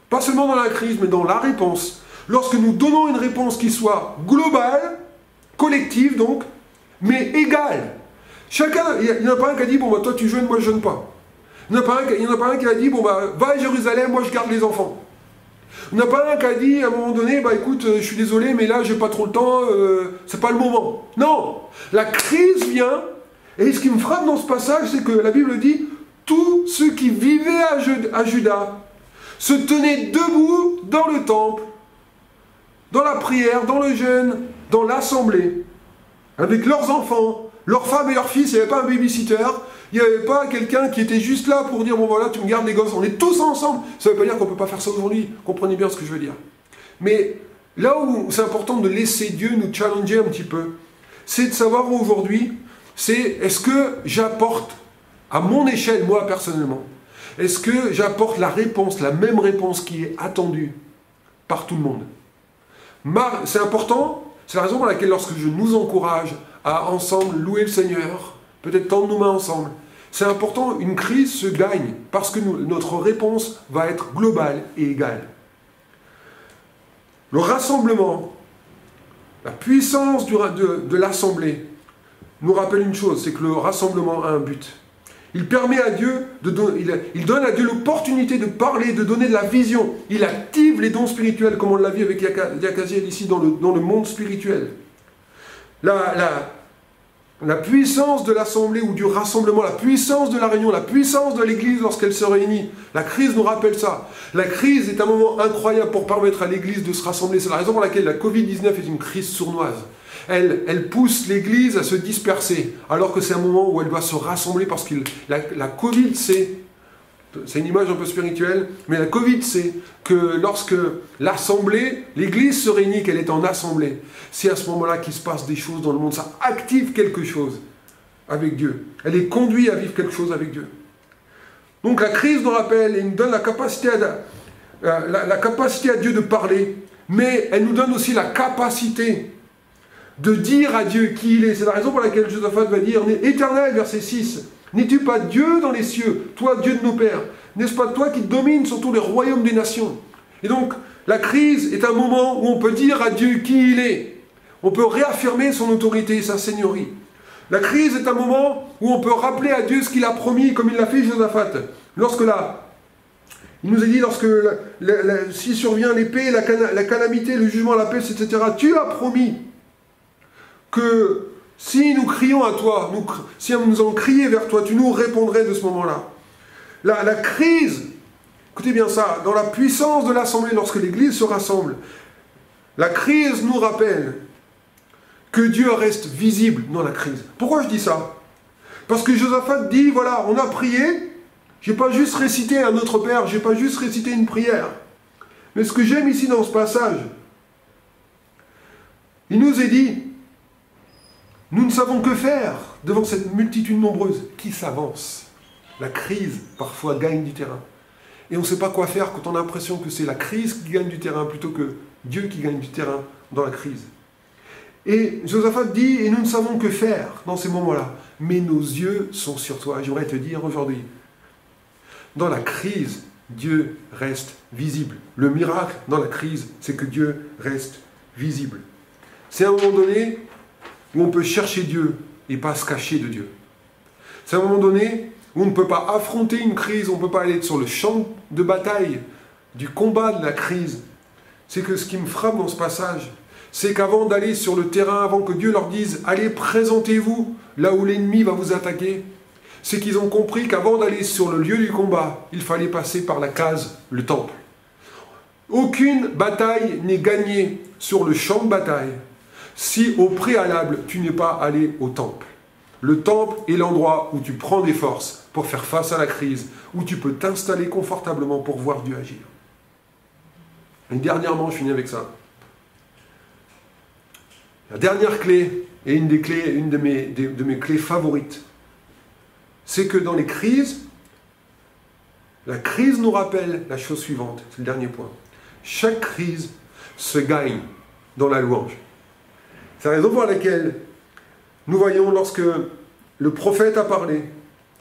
pas seulement dans la crise, mais dans la réponse. Lorsque nous donnons une réponse qui soit globale, collective donc, mais égale. Chacun, il n'y en a pas un qui a dit, bon bah toi tu jeûnes, moi je jeûne pas. Il n'y en a pas un qui a dit, bon bah va à Jérusalem, moi je garde les enfants. Il n'y en a pas un qui a dit à un moment donné, bah écoute, je suis désolé, mais là j'ai pas trop le temps, c'est pas le moment. Non, la crise vient, et ce qui me frappe dans ce passage, c'est que la Bible dit, tous ceux qui vivaient à Juda se tenaient debout dans le temple, dans la prière, dans le jeûne, dans l'assemblée, avec leurs enfants, leurs femmes et leurs fils. Il n'y avait pas un babysitter, il n'y avait pas quelqu'un qui était juste là pour dire, bon voilà, tu me gardes les gosses, on est tous ensemble. Ça ne veut pas dire qu'on ne peut pas faire ça aujourd'hui, comprenez bien ce que je veux dire. Mais là où c'est important de laisser Dieu nous challenger un petit peu, c'est de savoir aujourd'hui, c'est est-ce que j'apporte, à mon échelle, moi personnellement, est-ce que j'apporte la réponse, la même réponse qui est attendue par tout le monde. C'est important, c'est la raison pour laquelle lorsque je nous encourage à ensemble louer le Seigneur, peut-être tendre nos mains ensemble, c'est important, une crise se gagne parce que notre réponse va être globale et égale. Le rassemblement, la puissance de l'assemblée nous rappelle une chose, c'est que le rassemblement a un but. Il permet à Dieu, il donne à Dieu l'opportunité de parler, de donner de la vision. Il active les dons spirituels, comme on l'a vu avec Yakaziel ici dans le monde spirituel. La puissance de l'assemblée ou du rassemblement, la puissance de la réunion, la puissance de l'Église lorsqu'elle se réunit. La crise nous rappelle ça. La crise est un moment incroyable pour permettre à l'Église de se rassembler. C'est la raison pour laquelle la Covid-19 est une crise sournoise. Elle pousse l'Église à se disperser, alors que c'est un moment où elle doit se rassembler parce que la Covid, c'est une image un peu spirituelle, mais la Covid, c'est que lorsque l'assemblée, l'Église se réunit, qu'elle est en assemblée, c'est à ce moment-là qu'il se passe des choses dans le monde. Ça active quelque chose avec Dieu. Elle est conduite à vivre quelque chose avec Dieu. Donc la crise nous rappelle et nous donne la capacité à Dieu de parler, mais elle nous donne aussi la capacité de dire à Dieu qui il est. C'est la raison pour laquelle Josaphat va dire, « Éternel, verset 6, n'es-tu pas Dieu dans les cieux, toi, Dieu de nos pères? N'est-ce pas toi qui domines sur tous les royaumes des nations ?» Et donc, la crise est un moment où on peut dire à Dieu qui il est. On peut réaffirmer son autorité et sa seigneurie. La crise est un moment où on peut rappeler à Dieu ce qu'il a promis, comme il l'a fait Josaphat. Il nous a dit, lorsque si survient l'épée, la calamité, le jugement, la peste, etc., tu as promis que si nous crions à toi, si nous en crions vers toi, tu nous répondrais de ce moment-là. La crise, écoutez bien ça, dans la puissance de l'assemblée, lorsque l'Église se rassemble, la crise nous rappelle que Dieu reste visible dans la crise. Pourquoi je dis ça? Parce que Josaphat dit, voilà, on a prié, je n'ai pas juste récité un Notre Père, je n'ai pas juste récité une prière. Mais ce que j'aime ici dans ce passage, il nous est dit, nous ne savons que faire devant cette multitude nombreuse qui s'avance. La crise, parfois, gagne du terrain. Et on ne sait pas quoi faire quand on a l'impression que c'est la crise qui gagne du terrain plutôt que Dieu qui gagne du terrain dans la crise. Et Josaphat dit, et nous ne savons que faire dans ces moments-là, mais nos yeux sont sur toi. J'aimerais te dire aujourd'hui, dans la crise, Dieu reste visible. Le miracle dans la crise, c'est que Dieu reste visible. C'est à un moment donné où on peut chercher Dieu et pas se cacher de Dieu. C'est à un moment donné où on ne peut pas affronter une crise, on ne peut pas aller sur le champ de bataille du combat de la crise. C'est que ce qui me frappe dans ce passage, c'est qu'avant d'aller sur le terrain, avant que Dieu leur dise « Allez, présentez-vous là où l'ennemi va vous attaquer », c'est qu'ils ont compris qu'avant d'aller sur le lieu du combat, il fallait passer par la case, le temple. Aucune bataille n'est gagnée sur le champ de bataille si au préalable tu n'es pas allé au temple. Le temple est l'endroit où tu prends des forces pour faire face à la crise, où tu peux t'installer confortablement pour voir Dieu agir. Et dernièrement, je finis avec ça. La dernière clé, et une de mes clés favorites, c'est que dans les crises, la crise nous rappelle la chose suivante, c'est le dernier point. Chaque crise se gagne dans la louange. C'est la raison pour laquelle nous voyons lorsque le prophète a parlé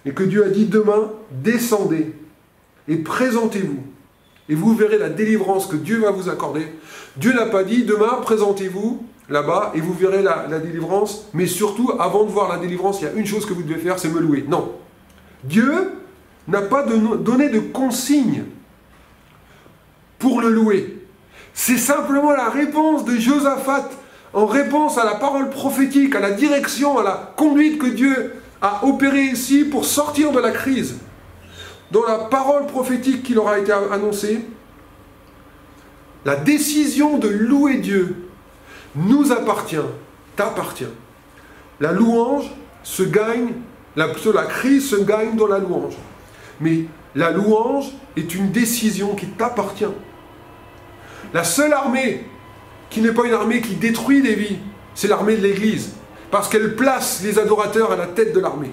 et que Dieu a dit demain, descendez et présentez-vous et vous verrez la délivrance que Dieu va vous accorder. Dieu n'a pas dit demain, présentez-vous là-bas et vous verrez la délivrance, mais surtout, avant de voir la délivrance, il y a une chose que vous devez faire, c'est me louer. Non. Dieu n'a pas donné de consigne pour le louer. C'est simplement la réponse de Josaphat en réponse à la parole prophétique, à la direction, à la conduite que Dieu a opérée ici pour sortir de la crise. Dans la parole prophétique qui leur a été annoncée, la décision de louer Dieu nous appartient, t'appartient. La louange se gagne, plutôt la crise se gagne dans la louange. Mais la louange est une décision qui t'appartient. La seule armée qui n'est pas une armée qui détruit des vies, c'est l'armée de l'Église, parce qu'elle place les adorateurs à la tête de l'armée.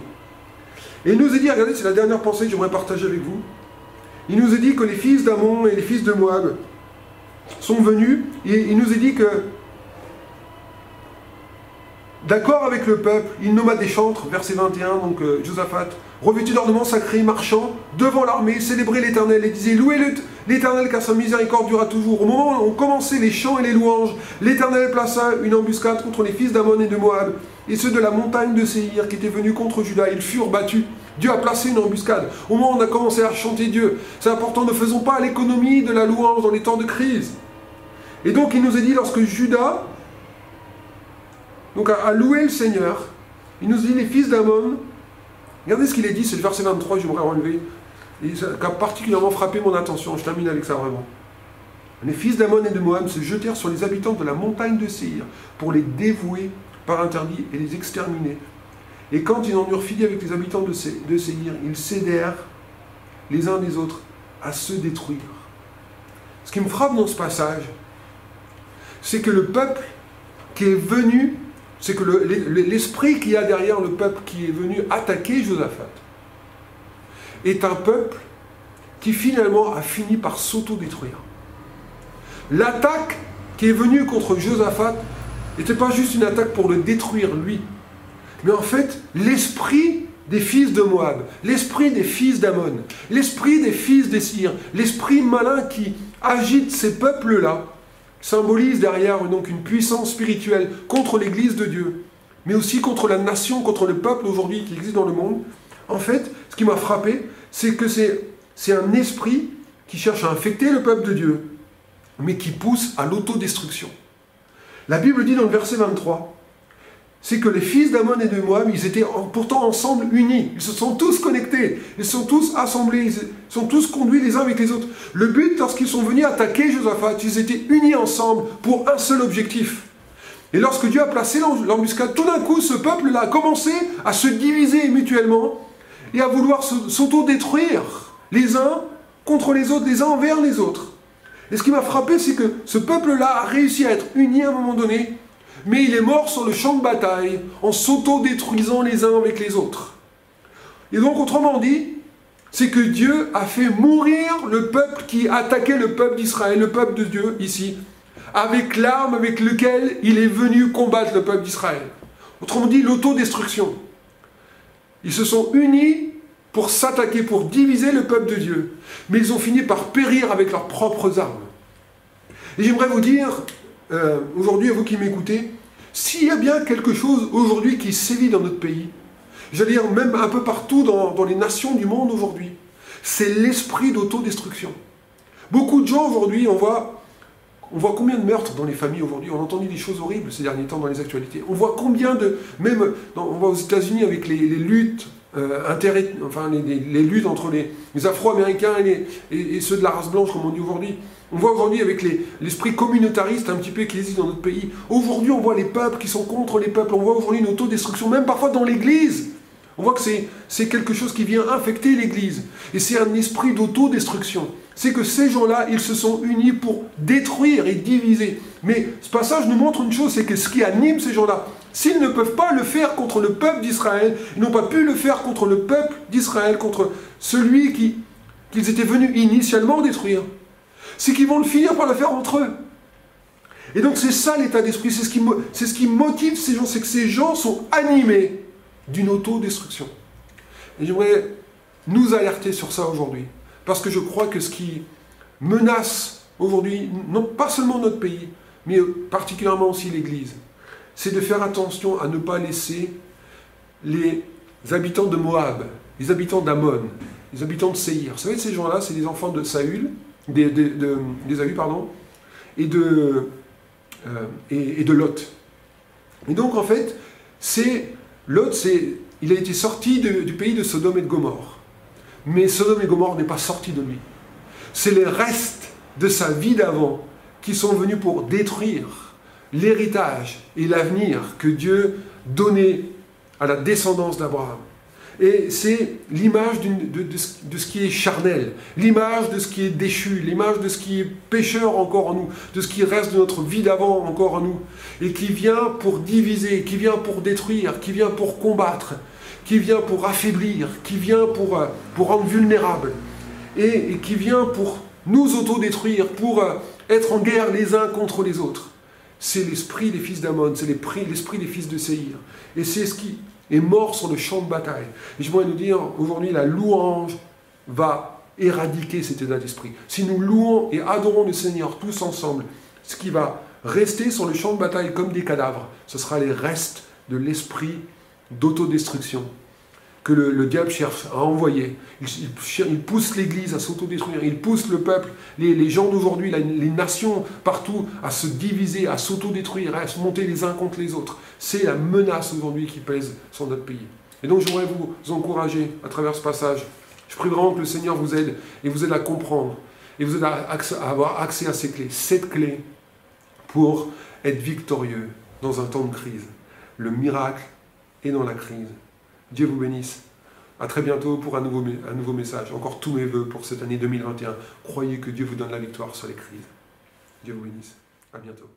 Et il nous est dit, regardez, c'est la dernière pensée que j'aimerais partager avec vous, il nous est dit que les fils d'Ammon et les fils de Moab sont venus, et il nous est dit que, d'accord avec le peuple, il nomma des chantres, verset 21, donc Josaphat, revêtus d'ornements sacrés, marchant devant l'armée, célébrer l'Éternel et disait, louez l'Éternel car sa miséricorde durera toujours. Au moment où ont commencé les chants et les louanges, l'Éternel plaça une embuscade contre les fils d'Ammon et de Moab, et ceux de la montagne de Séhir qui étaient venus contre Juda, ils furent battus. Dieu a placé une embuscade. Au moment où on a commencé à chanter Dieu, c'est important, ne faisons pas l'économie de la louange dans les temps de crise. Et donc il nous est dit, lorsque Juda a loué le Seigneur, il nous dit, les fils d'Ammon, regardez ce qu'il est dit, c'est le verset 23, j'aimerais relever, et ça a particulièrement frappé mon attention, je termine avec ça vraiment. Les fils d'Ammon et de Moab se jetèrent sur les habitants de la montagne de Séhir pour les dévouer par interdit et les exterminer. Et quand ils en eurent fini avec les habitants de Séhir, ils cédèrent les uns des autres à se détruire. Ce qui me frappe dans ce passage, c'est que le peuple qui est venu, c'est que l'esprit qu'il y a derrière le peuple qui est venu attaquer Josaphat est un peuple qui finalement a fini par s'auto-détruire. L'attaque qui est venue contre Josaphat n'était pas juste une attaque pour le détruire lui, mais en fait l'esprit des fils de Moab, l'esprit des fils d'Ammon, l'esprit des fils des Séhir, l'esprit malin qui agite ces peuples-là, symbolise derrière donc une puissance spirituelle contre l'Église de Dieu, mais aussi contre la nation, contre le peuple aujourd'hui qui existe dans le monde. En fait, ce qui m'a frappé, c'est que c'est un esprit qui cherche à infecter le peuple de Dieu, mais qui pousse à l'autodestruction. La Bible dit dans le verset 23, c'est que les fils d'Ammon et de Moab, ils étaient pourtant ensemble unis. Ils se sont tous connectés, ils se sont tous assemblés, ils sont tous conduits les uns avec les autres. Le but, lorsqu'ils sont venus attaquer Josaphat, ils étaient unis ensemble pour un seul objectif. Et lorsque Dieu a placé l'embuscade, tout d'un coup, ce peuple-là a commencé à se diviser mutuellement et à vouloir s'auto-détruire les uns contre les autres, les uns envers les autres. Et ce qui m'a frappé, c'est que ce peuple-là a réussi à être uni à un moment donné, mais il est mort sur le champ de bataille en s'auto-détruisant les uns avec les autres. Et donc, autrement dit, c'est que Dieu a fait mourir le peuple qui attaquait le peuple d'Israël, le peuple de Dieu, ici, avec l'arme avec laquelle il est venu combattre le peuple d'Israël. Autrement dit, l'autodestruction. Ils se sont unis pour s'attaquer, pour diviser le peuple de Dieu, mais ils ont fini par périr avec leurs propres armes. Et j'aimerais vous dire, aujourd'hui, à vous qui m'écoutez, s'il y a bien quelque chose aujourd'hui qui sévit dans notre pays, j'allais dire même un peu partout dans les nations du monde aujourd'hui, c'est l'esprit d'autodestruction. Beaucoup de gens aujourd'hui, on voit combien de meurtres dans les familles aujourd'hui. On a entendu des choses horribles ces derniers temps dans les actualités. On voit combien de... on voit aux États-Unis avec les luttes, les luttes entre les Afro-Américains et ceux de la race blanche, comme on dit aujourd'hui. On voit aujourd'hui avec l'esprit communautariste un petit peu qui existe dans notre pays. Aujourd'hui, on voit les peuples qui sont contre les peuples. On voit aujourd'hui une autodestruction, même parfois dans l'Église. On voit que c'est quelque chose qui vient infecter l'Église. Et c'est un esprit d'autodestruction. C'est que ces gens-là, ils se sont unis pour détruire et diviser. Mais ce passage nous montre une chose, c'est que ce qui anime ces gens-là, s'ils ne peuvent pas le faire contre le peuple d'Israël, ils n'ont pas pu le faire contre le peuple d'Israël, contre celui qu'ils étaient venus initialement détruire, c'est qu'ils vont le finir par le faire entre eux. Et donc c'est ça l'état d'esprit, c'est ce qui motive ces gens, c'est que ces gens sont animés d'une autodestruction. Et j'aimerais nous alerter sur ça aujourd'hui, parce que je crois que ce qui menace aujourd'hui, non pas seulement notre pays, mais particulièrement aussi l'Église, c'est de faire attention à ne pas laisser les habitants de Moab, les habitants d'Amon, les habitants de Séhir. Vous savez, ces gens-là, c'est des enfants de Saül, d'Ésaü, pardon, et de Lot. Et donc, en fait, Lot, il a été sorti du pays de Sodome et de Gomorrhe. Mais Sodome et Gomorrhe n'est pas sorti de lui. C'est les restes de sa vie d'avant qui sont venus pour détruire l'héritage et l'avenir que Dieu donnait à la descendance d'Abraham. Et c'est l'image de ce qui est charnel, l'image de ce qui est déchu, l'image de ce qui est pécheur encore en nous, de ce qui reste de notre vie d'avant encore en nous, et qui vient pour diviser, qui vient pour détruire, qui vient pour combattre, qui vient pour affaiblir, qui vient pour rendre vulnérables, et qui vient pour nous autodétruire, pour être en guerre les uns contre les autres. C'est l'esprit des fils d'Amon, c'est l'esprit des fils de Séhir. Et c'est ce qui est mort sur le champ de bataille. Et je voudrais nous dire, aujourd'hui, la louange va éradiquer cet état d'esprit. Si nous louons et adorons le Seigneur tous ensemble, ce qui va rester sur le champ de bataille comme des cadavres, ce sera les restes de l'esprit d'autodestruction que le diable cherche à envoyer. Il pousse l'Église à s'autodétruire, il pousse le peuple, les gens d'aujourd'hui, les nations partout à se diviser, à s'autodétruire, à se monter les uns contre les autres. C'est la menace aujourd'hui qui pèse sur notre pays. Et donc j'aimerais vous encourager à travers ce passage. Je prie vraiment que le Seigneur vous aide et vous aide à comprendre et vous aide à avoir accès à ces clés. Cette clé pour être victorieux dans un temps de crise. Le miracle est dans la crise. Dieu vous bénisse. À très bientôt pour un nouveau message. Encore tous mes vœux pour cette année 2021. Croyez que Dieu vous donne la victoire sur les crises. Dieu vous bénisse. À bientôt.